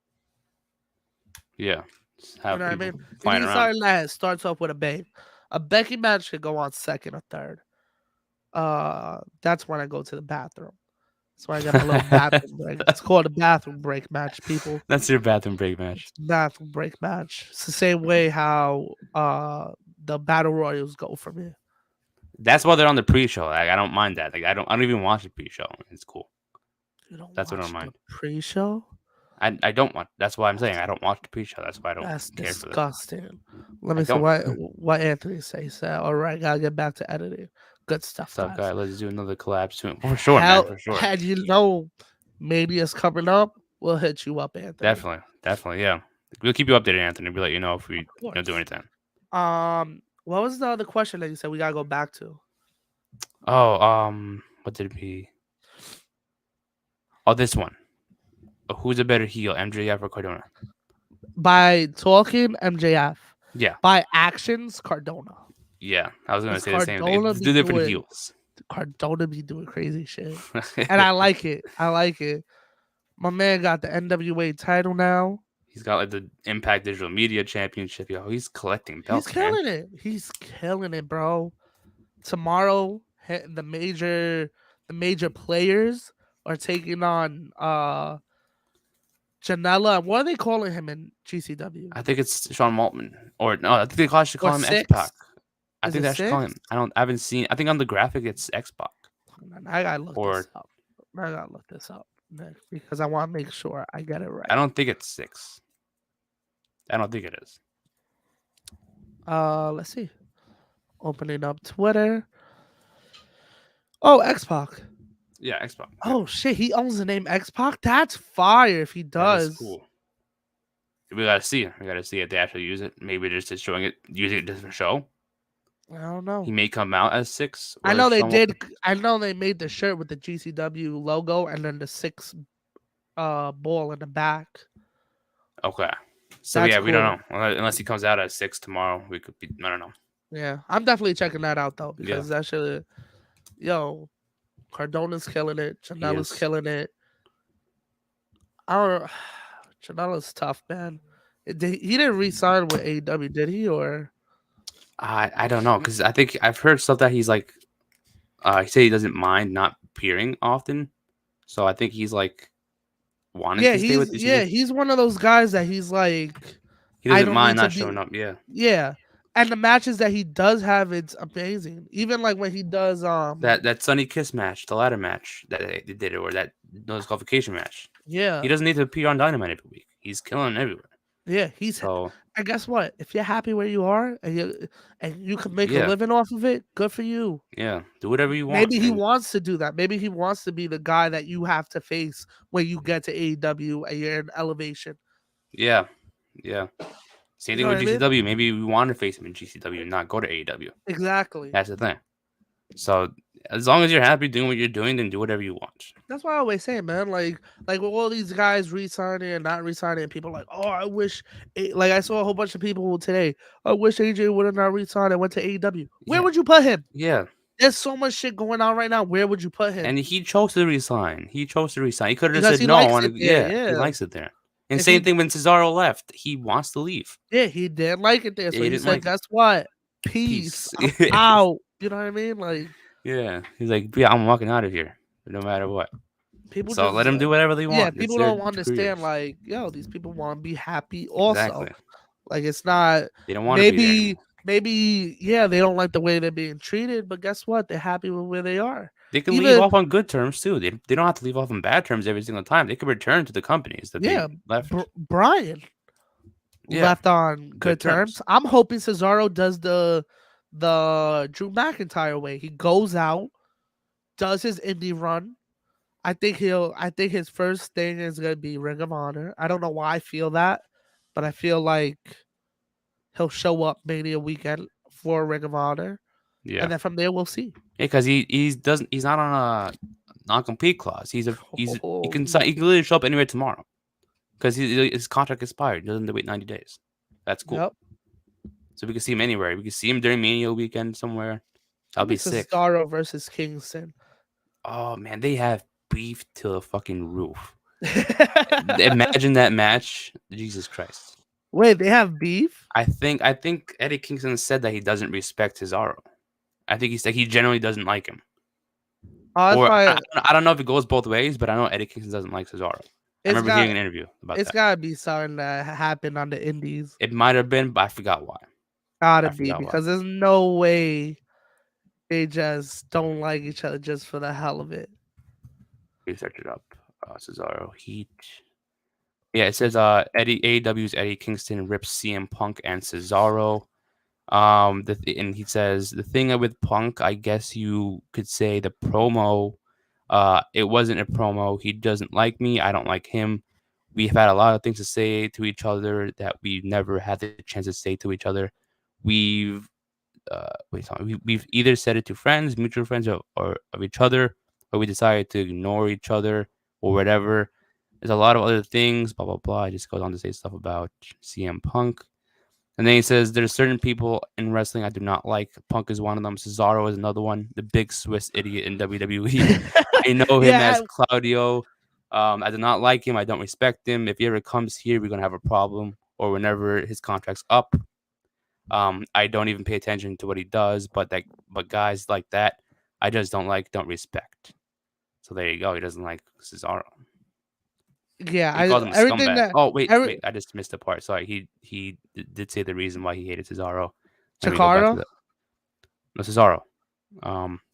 Yeah. Just have You know what I people mean? flying You need around. something that starts off with a bang. A Becky match could go on second or third. That's when I go to the bathroom. That's why I got my little bathroom break. It's called a bathroom break match, people. That's your bathroom break match. Bathroom break match. It's the same way how the battle royals go for me. That's why they're on the pre-show. Like, I don't mind that. Like I don't even watch the pre-show. It's cool. You don't That's what I watch don't mind. the pre-show? I don't want. That's why I'm saying I don't watch the pre-show. That's why I don't That's care for that. disgusting. Let I me see don't. what Anthony says. He said, all right, gotta get back to editing. Good stuff, What's up, guys. guy? Let's do another collab soon. For sure, man. For sure. Had you know Mania's coming up, we'll hit you up, Anthony. Definitely, yeah. We'll keep you updated, Anthony. We'll let you know if we do anything. What was the other question that you said we gotta go back to? What did it be? Oh, this one. Who's a better heel, MJF or Cardona? By talking, MJF. Yeah. By actions, Cardona. Yeah, I was gonna say the same Cardona thing. It's two different heels. Cardona be doing crazy shit, and I like it. My man got the NWA title now. He's got like the Impact Digital Media Championship. Yo, he's collecting belts. He's killing it. He's killing it, bro. Tomorrow, the major players are taking on Janela. What are they calling him in GCW? I think it's Sean Maltman, or no, I think they should call him X-Pac. I think they should call him. I haven't seen. I think on the graphic it's X-Pac. I gotta look this up. I gotta look this up because I want to make sure I get it right. I don't think it's 6. I don't think it is. Let's see. Opening up Twitter. Oh, X-Pac. Yeah, X-Pac. Oh shit, he owns the name X-Pac. That's fire if he does. That's cool. We gotta see it. We gotta see if they actually use it. Maybe they're just showing it, using it just for show. I don't know. He may come out as 6. I know they did. I know they made the shirt with the GCW logo and then the 6 ball in the back. Okay. So That's we don't know. Unless he comes out as 6 tomorrow, we could be. I don't know. Yeah, I'm definitely checking that out though because that should. Yo, Cardona's killing it. Janela's killing it. I don't know. Janela's tough, man. He didn't re-sign with AEW, did he? Or I don't know because I think I've heard stuff that he's like. He said he doesn't mind not appearing often, so I think he's like wanting to stay with. He's one of those guys that he's like. He doesn't mind not showing up. Yeah. Yeah. And the matches that he does have, it's amazing. Even like when he does that Sunny Kiss match, the ladder match that they did it, or that disqualification match. Yeah. He doesn't need to appear on Dynamite every week. He's killing everywhere. Yeah, and guess what? If you're happy where you are and you can make a living off of it, good for you. Yeah, do whatever you want. Maybe he wants to do that. Maybe he wants to be the guy that you have to face when you get to AEW and you're in elevation. Yeah. Same You thing know with what I mean? GCW. Maybe we want to face him in GCW and not go to AEW. Exactly. That's the thing. So as long as you're happy doing what you're doing, then do whatever you want. That's why I always say, man, like with all these guys resigning and not resigning, and people are like, oh, I wish, like I saw a whole bunch of people today. I wish AJ would have not resigned and went to AEW. Where Yeah. would you put him? Yeah. There's so much shit going on right now. Where would you put him? And he chose to resign. He chose to resign. He could have Because said he no. I likes want it to. there, Yeah, he yeah. likes it there. And If same he- thing when Cesaro left. He wants to leave. Yeah, he didn't like it there, so Yeah, he he didn't said, like it. "Guess what? Peace. Peace. I'm out." You know what I mean? Like Yeah, he's like, yeah, I'm walking out of here, no matter what. people So just let them do whatever they yeah, want. It's people their don't understand. careers. Like, yo, these people want to be happy. Also, Exactly. like it's not. They don't want to be there Maybe anymore. maybe yeah, they don't like the way they're being treated, but guess what? They're happy with where they are. They can leave Even off on good terms too. They don't have to leave off on bad terms every single time. They can return to the companies that yeah, they left. Brian Yeah, left on good good terms. terms. I'm hoping Cesaro does the Drew McIntyre way. He goes out, does his indie run. I think his first thing is gonna be Ring of Honor. I don't know why I feel that, but I feel like he'll show up Mania weekend for Ring of Honor, Yeah, and then from there we'll see. yeah, because he's not on a non-compete clause. He can sign, he can literally show up anywhere tomorrow because his contract expired. He doesn't have to wait 90 days. That's cool. Yep. So we can see him anywhere. We can see him during Mania weekend somewhere. That'll be sick. Cesaro versus Kingston. Oh man, they have beef to the fucking roof. Imagine that match. Jesus Christ. Wait, they have beef? I think Eddie Kingston said that he doesn't respect Cesaro. I think he said he generally doesn't like him. Oh, Or that's I don't know if it goes both ways, but I know Eddie Kingston doesn't like Cesaro. I remember hearing an interview about it's that. gotta be something that happened on the indies. It might have been, but I forgot why. Gotta I be forgot why. because there's no way they just don't like each other just for the hell of it. We search it up. Cesaro Heat. Yeah, it says AEW's Eddie Kingston rips CM Punk and Cesaro. And he says the thing with Punk, I guess you could say the promo. It wasn't a promo. He doesn't like me. I don't like him. We've had a lot of things to say to each other that we never had the chance to say to each other. We've we've either said it to friends, mutual friends, or of each other, or we decided to ignore each other or whatever. There's a lot of other things, blah blah blah. He just goes on to say stuff about CM Punk. And then he says, there's certain people in wrestling I do not like. Punk is one of them. Cesaro is another one. The big Swiss idiot in WWE. I know him as Claudio. I do not like him. I don't respect him. If he ever comes here, we're going to have a problem. Or whenever his contract's up. I don't even pay attention to what he does. But guys like that, I just don't respect. So there you go. He doesn't like Cesaro. Yeah, he called him a scumbag. Wait, I just missed the part. Sorry, he did say the reason why he hated Cesaro. Chikara? No, Cesaro.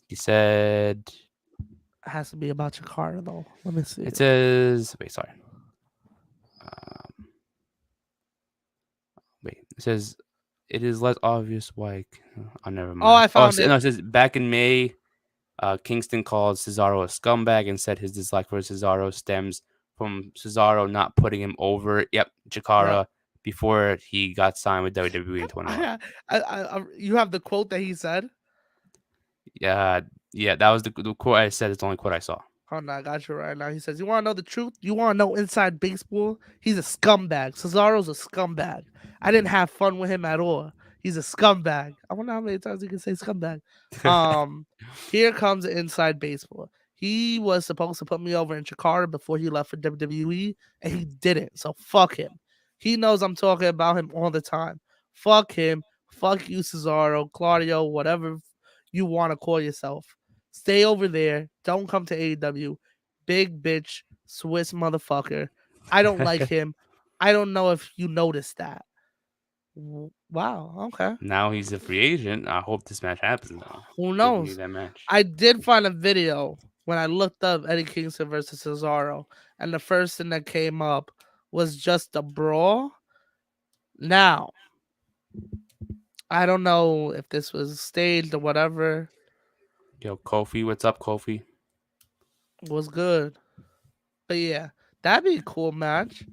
He said it has to be about Chikara though. Let me see. It says sorry. It says it is less obvious why. Never mind. Oh, I found it. No, it says back in May, Kingston called Cesaro a scumbag and said his dislike for Cesaro stems from Cesaro not putting him over. Yep, Chikara before he got signed with WWE in 2021. You have the quote that he said? Yeah, that was the quote I said. It's the only quote I saw. Oh no, I got you right now. He says, "You want to know the truth? You want to know inside baseball? He's a scumbag. Cesaro's a scumbag. I didn't have fun with him at all. He's a scumbag. I wonder how many times he can say scumbag." Here comes inside baseball. He was supposed to put me over in Chikara before he left for WWE, and he didn't. So fuck him. He knows I'm talking about him all the time. Fuck him. Fuck you, Cesaro, Claudio, whatever you want to call yourself. Stay over there. Don't come to AEW. Big bitch, Swiss motherfucker. I don't like him. I don't know if you noticed that. Wow. Okay. Now he's a free agent. I hope this match happens now. Who knows? That match. I did find a video when I looked up Eddie Kingston versus Cesaro, and the first thing that came up was just a brawl. Now, I don't know if this was staged or whatever. Yo, Kofi, what's up, Kofi? Was good. But yeah, that'd be a cool match.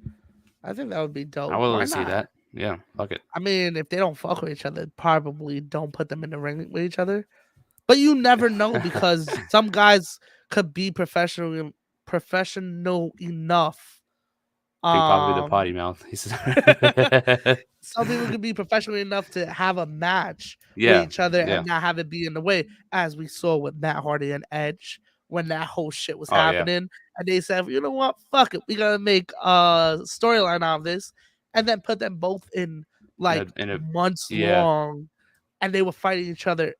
I think that would be dope. I would love to see that. Yeah, fuck it. I mean, if they don't fuck with each other, probably don't put them in the ring with each other. But you never know because some guys could be professional enough. Big Papa be the potty mouth. Some people could be professional enough to have a match with Yeah, each other yeah. and not have it be in the way, as we saw with Matt Hardy and Edge when that whole shit was Oh, yeah. happening. And they said, you know what? Fuck it. We gotta make a storyline out of this and then put them both in like months yeah. long, and they were fighting each other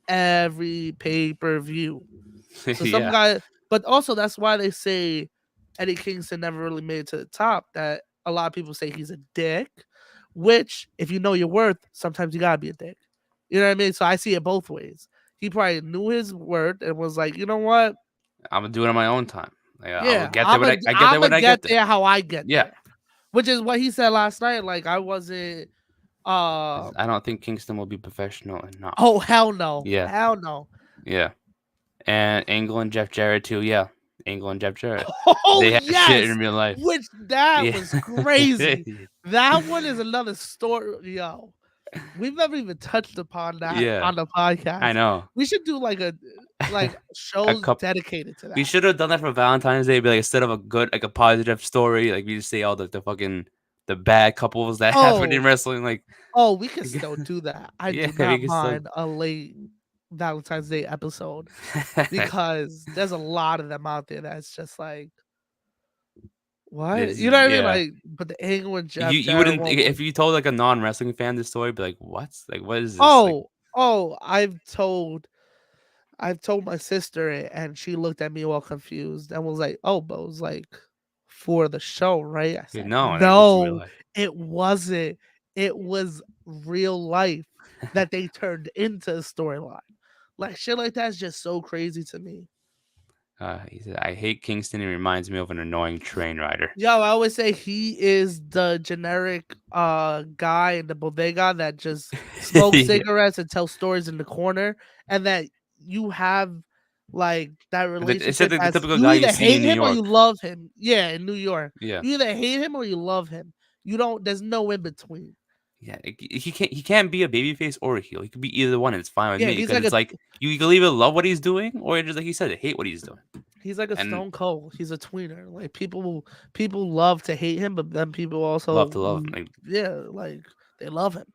every pay-per-view. So some Yeah. guy, but also that's why they say Eddie Kingston never really made it to the top. That a lot of people say he's a dick, which if you know your worth, sometimes you gotta be a dick. You know what I mean? So I see it both ways. He probably knew his worth and was like, you know what? I'm gonna do it on my own time. Like, Yeah, I'm gonna get there when I get there. how I get Yeah. there. Which is what he said last night. Like I wasn't. I don't think Kingston will be professional enough. Oh hell no. Yeah. Hell no. Yeah. And Angle and Jeff Jarrett too. Yeah. Angle and Jeff Jarrett. Oh They have yes, shit in real life. which that Yeah. was crazy. That one is another story, yo. We've never even touched upon that on the podcast. I know. We should do like shows dedicated to that. We should have done that for Valentine's Day, but like instead of a positive story, like we just say all the fucking the bad couples that happen in wrestling. Like, we can still do that. I do not mind a late Valentine's Day episode because there's a lot of them out there that's just like, what? You know what I mean? Like, but the Angle and Jeff, you wouldn't if you told like a non-wrestling fan this story, be like, what? Like, what is this? I've told my sister it, and she looked at me all confused and was like, "Oh, but it was like for the show, right?" I said, "No, it wasn't. It was real life that they turned into a storyline. Like shit like that's just so crazy to me." He said, "I hate Kingston. He reminds me of an annoying train rider." Yo, I always say he is the generic guy in the bodega that just smokes cigarettes and tells stories in the corner, and that you have like that relationship. It's the typical you guy either you see hate in New him York. or you love him. Yeah, in New York. Yeah, you either hate him or you love him. You don't. There's no in between. Yeah, he can't be a babyface or a heel. He could be either one, and it's fine with me. He's Because it's like you can either love what he's doing, or just like you said, hate what he's doing. He's like a Stone Cold. He's a tweener. Like people love to hate him, but then people also love to love him. Like they love him.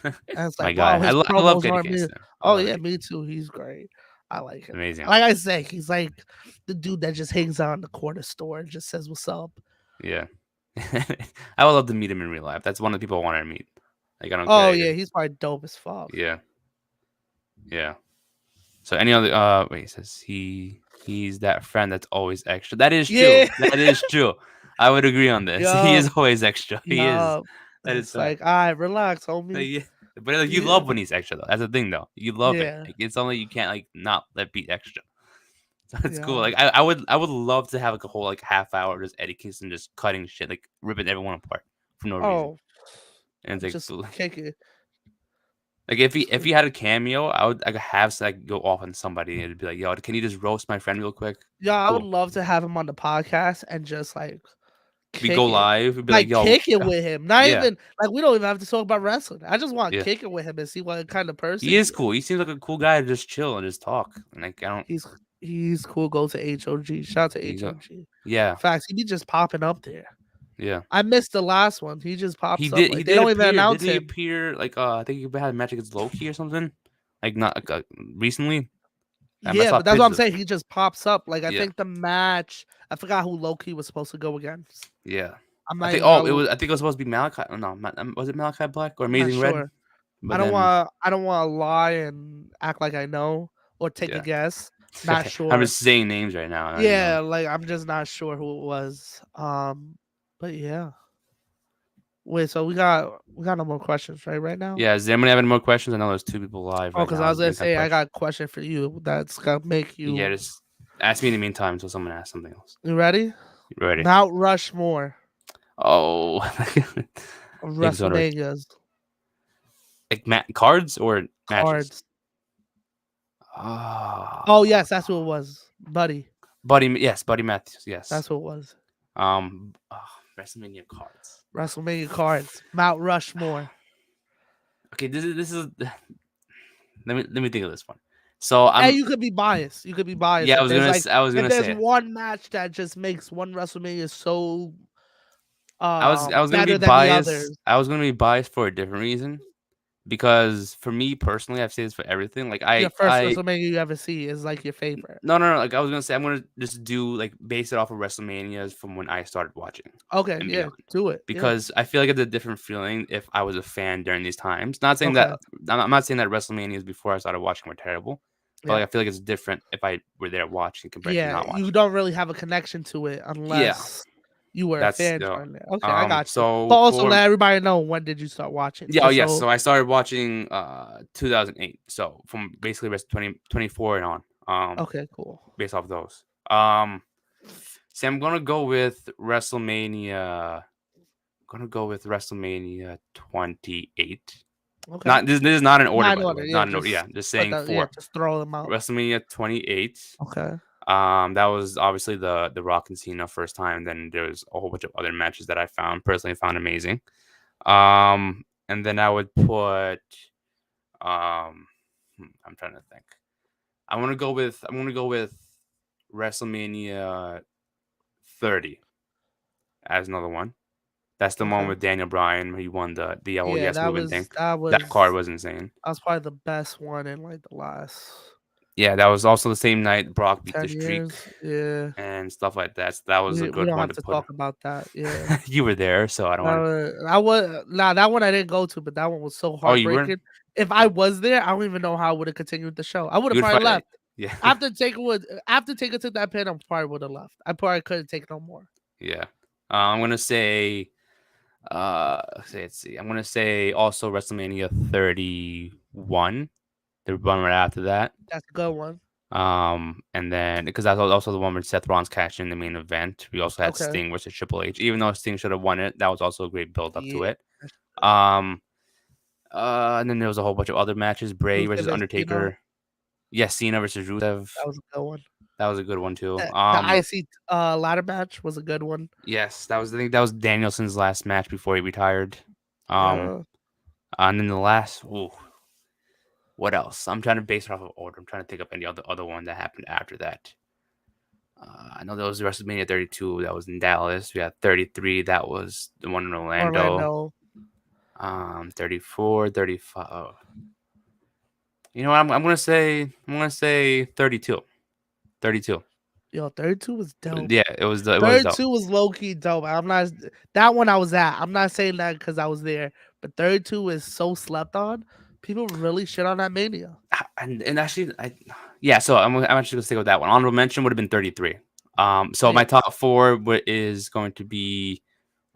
And it's like, my God, wow, I love Eddie Kingston. Oh yeah, me too. He's great. I like him. Amazing. Like I say, he's like the dude that just hangs out in the corner store and just says what's up. Yeah. I would love to meet him in real life. That's one of the people I want to meet. Like I don't. Oh yeah, he's probably dope as fuck. Yeah. Yeah. So any other? Wait, he says he's that friend that's always extra. That is true. That is true. I would agree on this. He is always extra. He is. That is like, all right, relax, homie. But like, you love when he's extra though. That's the thing though. You love it. Like, it's only you can't like not let be extra. So it's cool. Like I would love to have like a whole like half hour just Eddie Kingston just cutting shit, like ripping everyone apart for no reason. And it's just like, kick it. Like if he had a cameo, I would have to like go off on somebody and it'd be like, yo, can you just roast my friend real quick? Yeah, I would love to have him on the podcast and just like go live, be like yo, kick it with him. Not even like we don't even have to talk about wrestling. I just want to kick it with him and see what kind of person he is. Cool. He seems like a cool guy to just chill and just talk. And like I don't. He's cool. Go to HOG. Shout out to HOG. Yeah. Facts. He be just popping up there. Yeah. I missed the last one. He just pops up. Like, they don't even announce him. Did he appear like I think he had a match against Loki or something? Like not recently. Yeah, but that's what I'm saying. He just pops up. Like I think the match. I forgot who Loki was supposed to go against. Yeah. I'm not. I think it was supposed to be Malachi. No, was it Malachi Black or Amazing Red? I don't want to lie and act like I know or take a guess. Not sure. I'm just saying names right now. Yeah, like I'm just not sure who it was. But yeah. Wait, so we got no more questions, right now? Yeah, does anyone have any more questions? I know there's 2 people live. Oh, because I was gonna say I got a question for you that's gonna make you. Yeah, just ask me in the meantime until someone asks something else. You ready? You ready? Mount Rushmore. Oh. WrestleManias. Like cards or matches? Cards. Oh. Oh yes, that's who it was, Buddy. Yes, Buddy Matthews. Yes, that's who it was. WrestleMania cards. WrestleMania cards. Mount Rushmore. Okay, this is let me think of this one. So And you could be biased. You could be biased. yeah, If there's I was if gonna there's say it. one match that just makes one WrestleMania so I was gonna be better than the biased. others. I was gonna be biased for a different reason. Because for me personally, I've said this for everything. Like Your first I WrestleMania you ever see is like your favorite. no. Like I was gonna say, I'm gonna just do like base it off of WrestleManias from when I started watching Okay, and yeah, beyond. do it. Yeah. Because I feel like it's a different feeling if I was a fan during these times. Not saying Okay. that I'm not saying that WrestleManias before I started watching were terrible, but like Yeah. I feel like it's different if I were there watching compared to Yeah, not watching. you don't really have a connection to it Yeah, unless you were a that's fan you know, during it. Okay, I got you. So But also for let everybody know, when did you start watching? yeah, oh Just yes. so So I started watching 2008. So from basically 2024 and on. okay, cool. Based off those. See, I'm gonna go with WrestleMania. I'm gonna go with WrestleMania 28. Okay. Not this is not an order, Not by in the order, way. yeah, Not an order. just Yeah, just saying yeah, four. just throw them out. WrestleMania 28. Okay. That was obviously the Rock and Cena first time. Then there's a whole bunch of other matches that I personally found amazing. And then I would put I'm trying to think. I'm gonna go with WrestleMania 30 as another one. That's the one Okay. with Daniel Bryan. He won the whole Yeah, yes movement thing. that That card was was insane. probably the best one in like the last Yeah, that was also the same night Brock beat the 10 streak years. Yeah. and stuff like that. So that was a We good don't one have to to put. talk about that. Yeah. You were there, so I don't want to. I was that one I didn't go to, but that one was so Oh, you were? heartbreaking. If I was there, I don't even know how I would have continued the show. I would You have would probably fight. left. Yeah, After Taker took that pin, I probably would have left. I probably couldn't take no more. yeah. I'm gonna say. Let's see. I'm gonna say also WrestleMania 31. The one right after that. That's a good one. And then because that's also the one where Seth Rollins cashed in the main event. We also had Okay. Sting versus Triple H. Even though Sting should have won it, that was also a great build up to Yeah. it. And then there was a whole bunch of other matches: Bray Rusev versus and Undertaker. Yes, Cena versus Rusev. That was a good one. That was a good one too. The IC ladder match was a good one. Yes, I think that was Danielson's last match before he retired. Yeah. And then the last. Ooh, what else? I'm trying to base it off of order. I'm trying to think of any other one that happened after that. I know there was WrestleMania 32 that was in Dallas. We had 33 that was the one in Orlando. 34, 35. Oh. You know what? I'm gonna say 32. 32. Yo, 32 was dope. Yeah, it was dope. 32 was low key dope. I'm not that one I was at. I'm not saying that because I was there, but 32 is so slept on. People really shit on that Mania. And actually, so I'm actually gonna stick with that one. Honorable mention would have been 33. So Yeah. my top four is going to be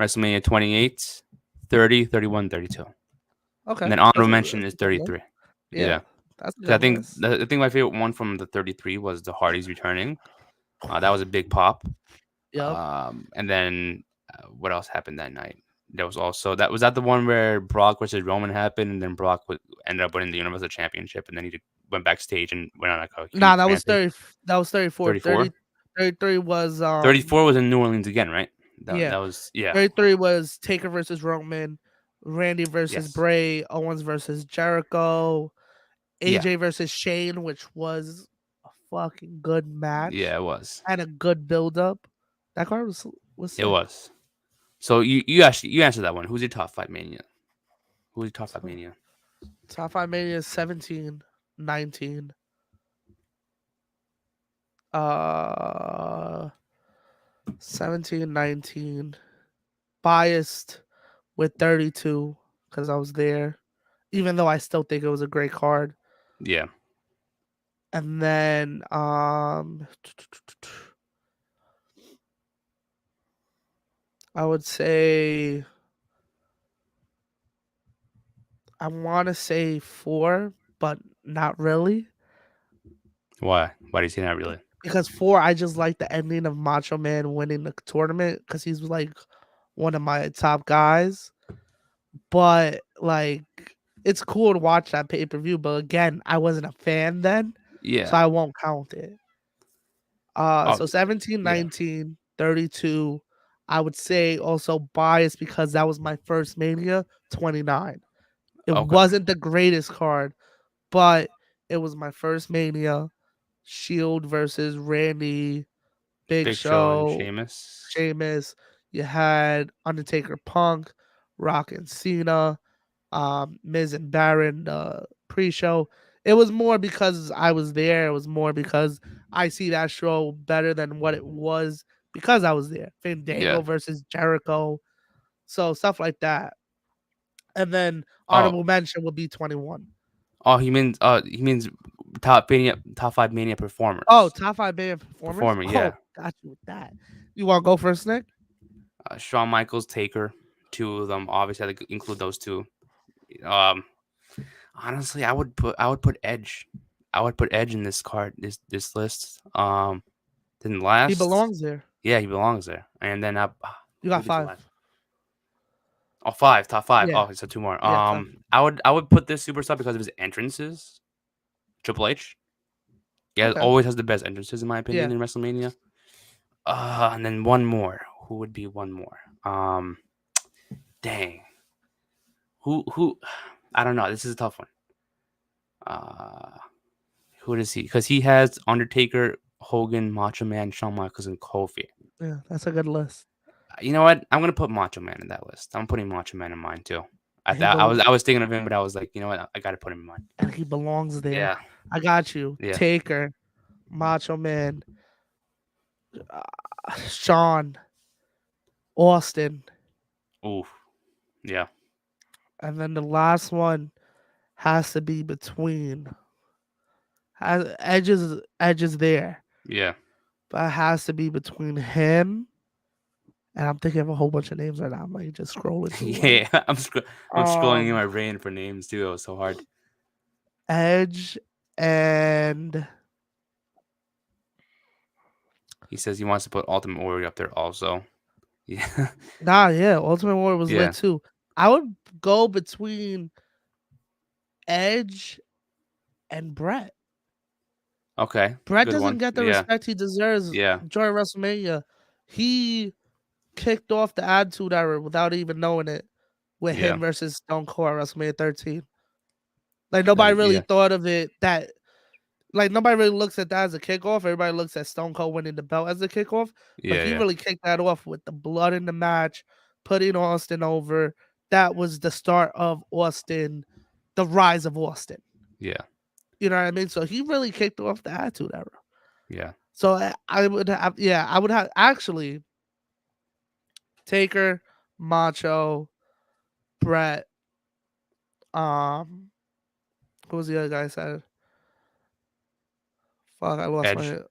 WrestleMania 28, 30, 31, 32. Okay. And then honorable mention is 33. Yeah. That's I think my favorite one from the 33 was the Hardys returning. That was a big pop. Yeah. And then what else happened that night? There was also that the one where Brock versus Roman happened, and then Brock ended up winning the Universal Championship, and then he went backstage and went on like a huge Nah, that was rampage. 30. That was 34. 34? 33 was 34 was in New Orleans again, right? Yeah. That was 33 was Taker versus Roman, Randy versus Yes. Bray, Owens versus Jericho, Yeah. AJ versus Shane, which was a fucking good match. Yeah, it was. And a good build up. That card was It sick. was. So you answered that one. Who's your top 5 Mania? Who's your top 5 Mania? Top 5 Mania is 17, 19. 17, 19. Biased with 32 because I was there, even though I still think it was a great card. Yeah. And then I would say I want to say 4, but not really. Why? Why do you say not really? Because 4, I just like the ending of Macho Man winning the tournament because he's like one of my top guys. But like, it's cool to watch that pay-per-view. But again, I wasn't a fan then. Yeah. So I won't count it. So 17, 19, 32. I would say also biased because that was my first Mania 29. It Okay. wasn't the greatest card, but it was my first Mania. Shield versus Randy, Big Big Show and Show, Sheamus. Sheamus. You had Undertaker, Punk, Rock and Cena, Miz and Baron pre-show. It was more because I was there. It was more because I see that show better than what it was because I was there. Fandango Yeah. versus Jericho. So stuff like that. And then Oh, honorable mention would be 21. he means top 5 Mania performers. Oh, top 5 band performers. Performer, yeah. Oh, got you with that. You want to go first, Nick? Shawn Michaels, Taker, 2 of them. Obviously, I had to include those 2. Um, honestly, I would put Edge. I would put Edge in this this list. Then last, He belongs there. Yeah, he belongs there. And then You got who gets the 5. last? Oh, 5, top 5. Yeah. Oh, so 2 more. Yeah, top. I would put this superstar because of his entrances. Triple H. Yeah, Okay. always has the best entrances in my opinion Yeah. in WrestleMania. And then one more. Who would be one more? Dang. Who? I don't know. This is a tough one. Who does he? Because he has Undertaker, Hogan, Macho Man, Shawn Michaels, and Kofi. Yeah, that's a good list. You know what? I'm gonna put Macho Man in that list. I'm putting Macho Man in mine too. He I was thinking of him, but I was like, you know what? I gotta put him in mine. And he belongs there. Yeah. I got you. Yeah. Taker, Macho Man, Shawn, Austin, Ooh. Yeah. and then the last one has to be between. Edge is there, Yeah. but it has to be between him. And I'm thinking of a whole bunch of names right now. I'm like just scrolling through. Yeah. I'm scrolling in my brain for names too. It was so hard. Edge and He says he wants to put Ultimate Warrior up there also. Yeah. yeah, Ultimate Warrior was Yeah. lit too. I would go between Edge and Brett. Okay. Brett good doesn't one. get the Yeah. respect he deserves Yeah. during WrestleMania. He kicked off the Attitude Era without even knowing it with Yeah. him versus Stone Cold at WrestleMania 13. Like nobody really Yeah. thought of it that like nobody really looks at that as a kickoff. Everybody looks at Stone Cold winning the belt as a kickoff. But Yeah. he Yeah. really kicked that off with the blood in the match, putting Austin over. That was the start of Austin, the rise of Austin. Yeah. You know what I mean? So he really kicked off the Attitude Era. Yeah. So I would have actually Taker, Macho, Brett, who was the other guy I said? Fuck, I lost Edge.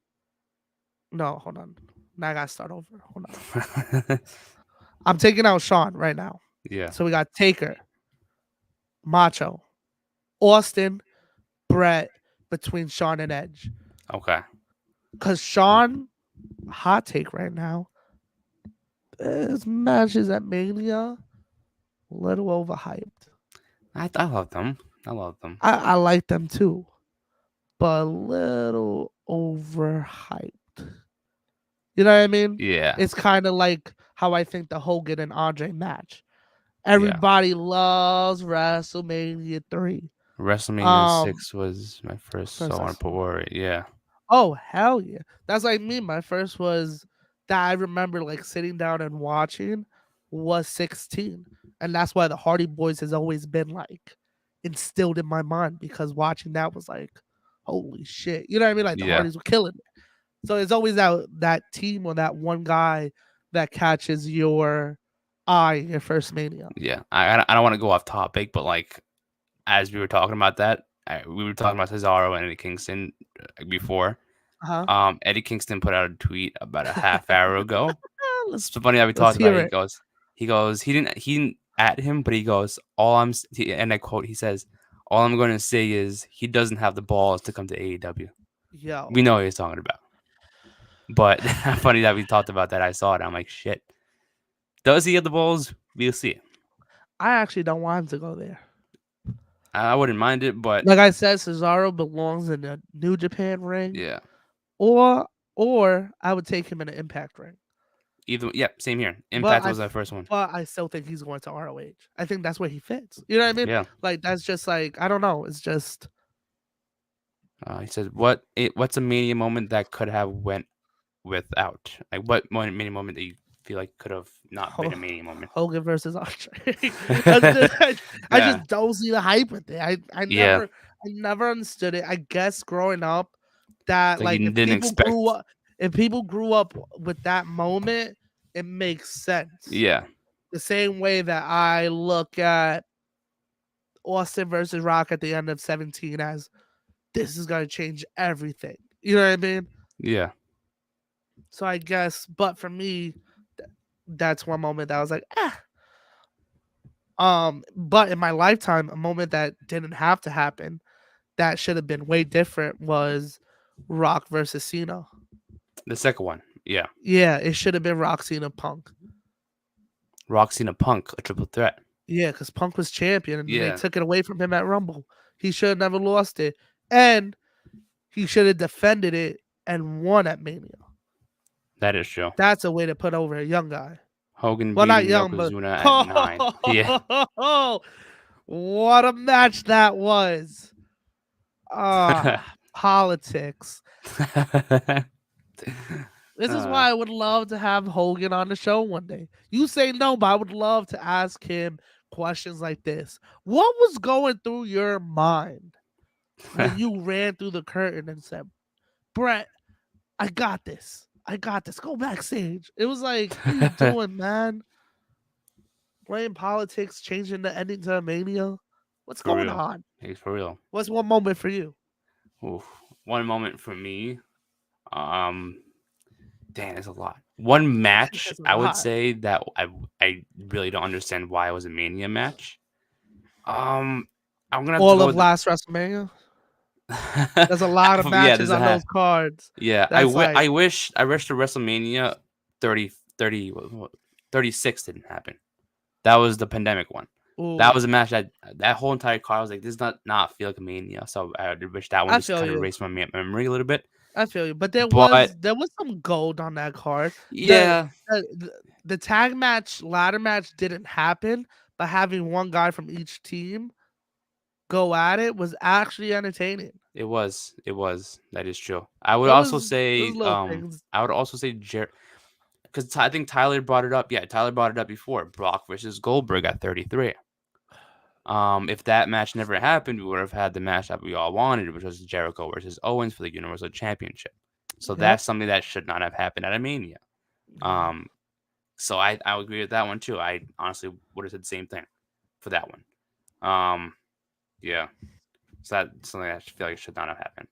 No, hold on. Now I gotta start over. Hold on. I'm taking out Shawn right now. Yeah. So we got Taker, Macho, Austin, Brett between Shawn and Edge. Okay. Because Shawn, hot take right now, his matches at Mania, a little overhyped. I love them. I love them. I like them too, but a little overhyped. You know what I mean? Yeah. It's kind of like how I think the Hogan and Andre match. Everybody loves WrestleMania 3. WrestleMania 6 was my first, so I want to put Warrior. Yeah. Oh, hell yeah. That's like me. My first was that I remember like sitting down and watching was 16. And that's why the Hardy Boys has always been like instilled in my mind because watching that was like, holy shit. You know what I mean? Like the Hardys were killing it. So it's always that team or that one guy that catches your eye in your first Mania. Yeah. I don't want to go off topic, but like as we were talking about that, we were talking about Cesaro and Eddie Kingston before. Eddie Kingston put out a tweet about a half hour ago. It's funny that we talked about it. He goes, he didn't at him, but he goes, and I quote, he says, all I'm going to say is he doesn't have the balls to come to AEW. Yeah. We know what he's talking about. But funny that we talked about that. I saw it. I'm like, shit. Does he have the balls? We'll see. I actually don't want him to go there. I wouldn't mind it, but like I said, Cesaro belongs in the New Japan ring. Yeah. Or I would take him in an Impact ring. Same here. But Impact was the first one. but I still think he's going to ROH. I think that's where he fits. You know what I mean? Yeah. Like that's just like I don't know. It's just He said, what's a Mania moment that could have went without? Like, what Mania moment that you feel like could have not been a Mania moment? Hogan versus Andre. I Yeah. just don't see the hype with it. I never understood it. I guess growing up that Like, you if didn't expect. people grew up with that moment, it makes sense. Yeah. The same way that I look at Austin versus Rock at the end of 17 as this is gonna change everything. You know what I mean? Yeah. So I guess, but for me, that's one moment that I was like, But in my lifetime, a moment that didn't have to happen, that should have been way different, was Rock versus Cena. The second one. Yeah. Yeah, it should have been Rock, Cena, Punk. Rock, Cena, Punk, a triple threat. Yeah, because Punk was champion and Yeah. they took it away from him at Rumble. He should have never lost it. And he should have defended it and won at Mania. That is true. That's a way to put over a young guy. Hogan Well, not beating young, but Yokozuna at 9. Yeah. What a match that was. Politics. This is why I would love to have Hogan on the show one day. You say no, but I would love to ask him questions like this. What was going through your mind when you ran through the curtain and said, Brett, I got this. I got this. Go backstage. It was like, what are you doing, man? Playing politics, changing the ending to a Mania. What's For going real. on? It's for real. What's one moment for you? Oof. One moment for me. Dang, there's a lot. One match, There's a I would lot. say that I really don't understand why it was a Mania match. I'm gonna have All to go of with last WrestleMania. There's a lot of Yeah, matches there's a on hat. those cards. Yeah, That's like- I wish the WrestleMania 36 didn't happen. That was the pandemic one. Ooh. That was a match that whole entire card I was like, this does not feel like a Mania. So I wish that one I just feel kind of you. erased my memory a little bit. I feel you, but there But- was some gold on that card. Yeah, The tag match, ladder match didn't happen, but having one guy from each team go at it was actually entertaining. it was. That is true. I would There also was- say, there was little things. I would also say because I think Tyler brought it up. Yeah, Tyler brought it up before. Brock versus Goldberg at 33. If that match never happened, we would have had the match that we all wanted, which was Jericho versus Owens for the Universal Championship. So Yep. that's something that should not have happened at a Mania. So I agree with that one too. I honestly would have said the same thing for that one. Yeah. So that's something I feel like should not have happened.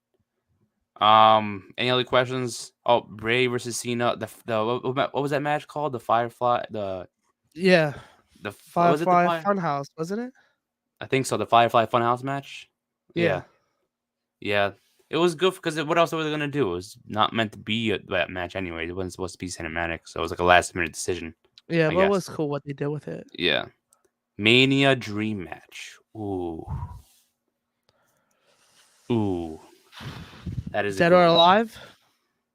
Any other questions? Oh, Bray versus Cena. The what was that match called? The Firefly. Yeah, What was it? Firefly Funhouse, wasn't it? I think so. The Firefly Funhouse match. Yeah. Yeah. It was good because what else were they gonna do? It was not meant to be that match anyway. It wasn't supposed to be cinematic, so it was like a last minute decision. Yeah, I but it guess. was cool what they did with it. Yeah. Mania Dream Match. Ooh. That is a Dead good or one. alive,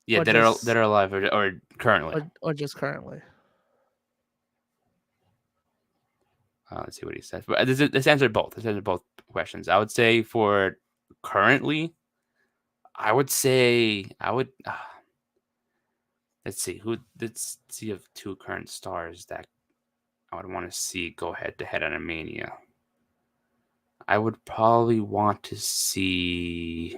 Yeah, or dead just- or alive or currently. or just currently. Let's see what he says. But this answered both. This answered both questions. I would say for currently, let's see let's see of two current stars that I would want to see go head to head on a Mania. I would probably want to see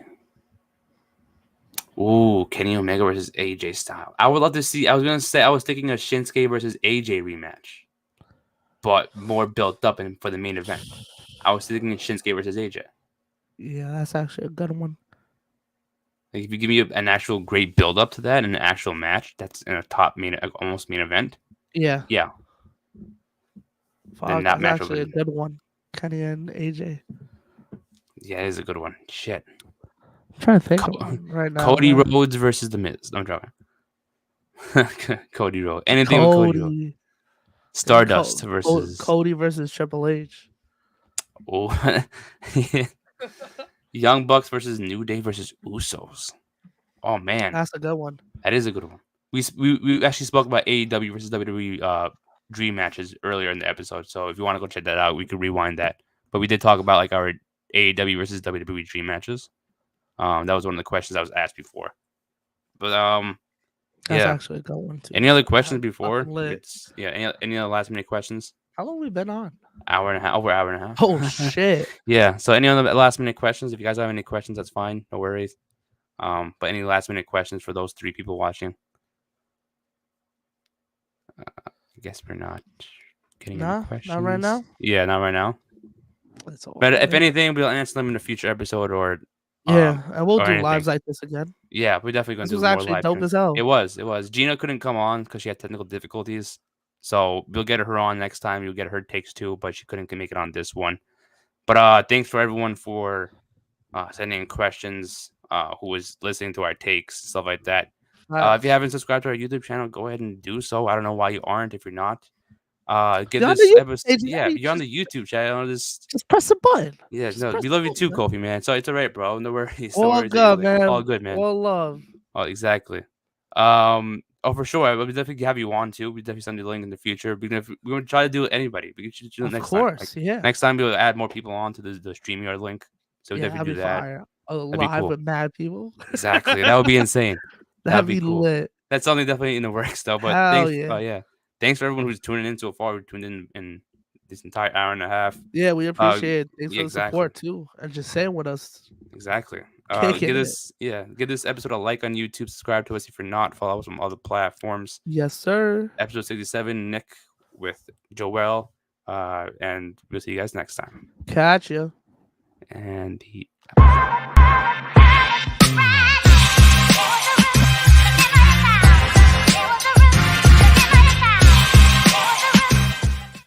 Kenny Omega versus AJ Styles. I would love to see. I was thinking of Shinsuke versus AJ rematch, but more built up and for the main event. I was thinking of Shinsuke versus AJ. Yeah, that's actually a good one. Like, if you give me an actual great build up to that and an actual match that's in a top almost main event, Yeah, yeah, fuck, that that's match actually a would- good one. Kenny and AJ. yeah, it is a good one. Shit, I'm trying to think Co- of one right now. Cody man. Rhodes versus The Miz. I'm joking. Cody Rhodes. Anything with Cody Rhodes. Cody. Stardust versus Cody versus Triple H. Oh, Young Bucks versus New Day versus Usos. Oh man, That's a good one. that is a good one. we actually spoke about AEW versus WWE dream matches earlier in the episode. So if you want to go check that out, we could rewind that. But we did talk about like our AEW versus WWE dream matches. That was one of the questions I was asked before. But That's yeah. actually a good one too. Any other questions before? fucking lit. Any other last minute questions? How long we been on? Hour and a half, over hour and a half. Oh shit! Yeah. So any other last minute questions? If you guys have any questions, that's fine. No worries. But any last minute questions for those 3 people watching? I guess we're not getting any questions. Not right now. Yeah, not right now. That's all. But if anything, we'll answer them in a future episode or yeah, and we'll or do anything. lives like this again. Yeah, we're definitely gonna This do was more actually live dope streams. as hell. It was. Gina couldn't come on because she had technical difficulties. So we'll get her on next time. You'll get her takes too, but she couldn't make it on this one. But thanks for everyone for sending in questions. Who was listening to our takes, stuff like that. If you haven't subscribed to our YouTube channel, go ahead and do so. I don't know why you aren't if you're not. Give You're on this the episode. YouTube- Yeah, yeah, you're on the YouTube channel. Just press the button. yeah, Just no, press we the love you too, button, Kofi, man. So it's alright, bro. No worries. No All worries. good, man. All good, man. All love. Oh, exactly. Oh, for sure. I would definitely have you on too. We definitely send you the link in the future. We're gonna try to do it anybody. We should do it Of next course, time. yeah. Next time we'll add more people on to the StreamYard link. So we Yeah, definitely do that'd that. be fire. be Live cool. with mad people. Exactly. That would be insane. That'd be be cool. lit. That's something definitely in the works though. But Hell thanks. yeah. Yeah. Thanks for everyone who's tuning in so far. We tuned in this entire hour and a half. Yeah, we appreciate it. Thanks yeah, for the support too, and just staying with us. Exactly. Kicking Give this episode a like on YouTube. Subscribe to us if you're not. Follow us on other platforms. Yes, sir. Episode 67, Nick with Joel. And we'll see you guys next time. Catch ya. And he.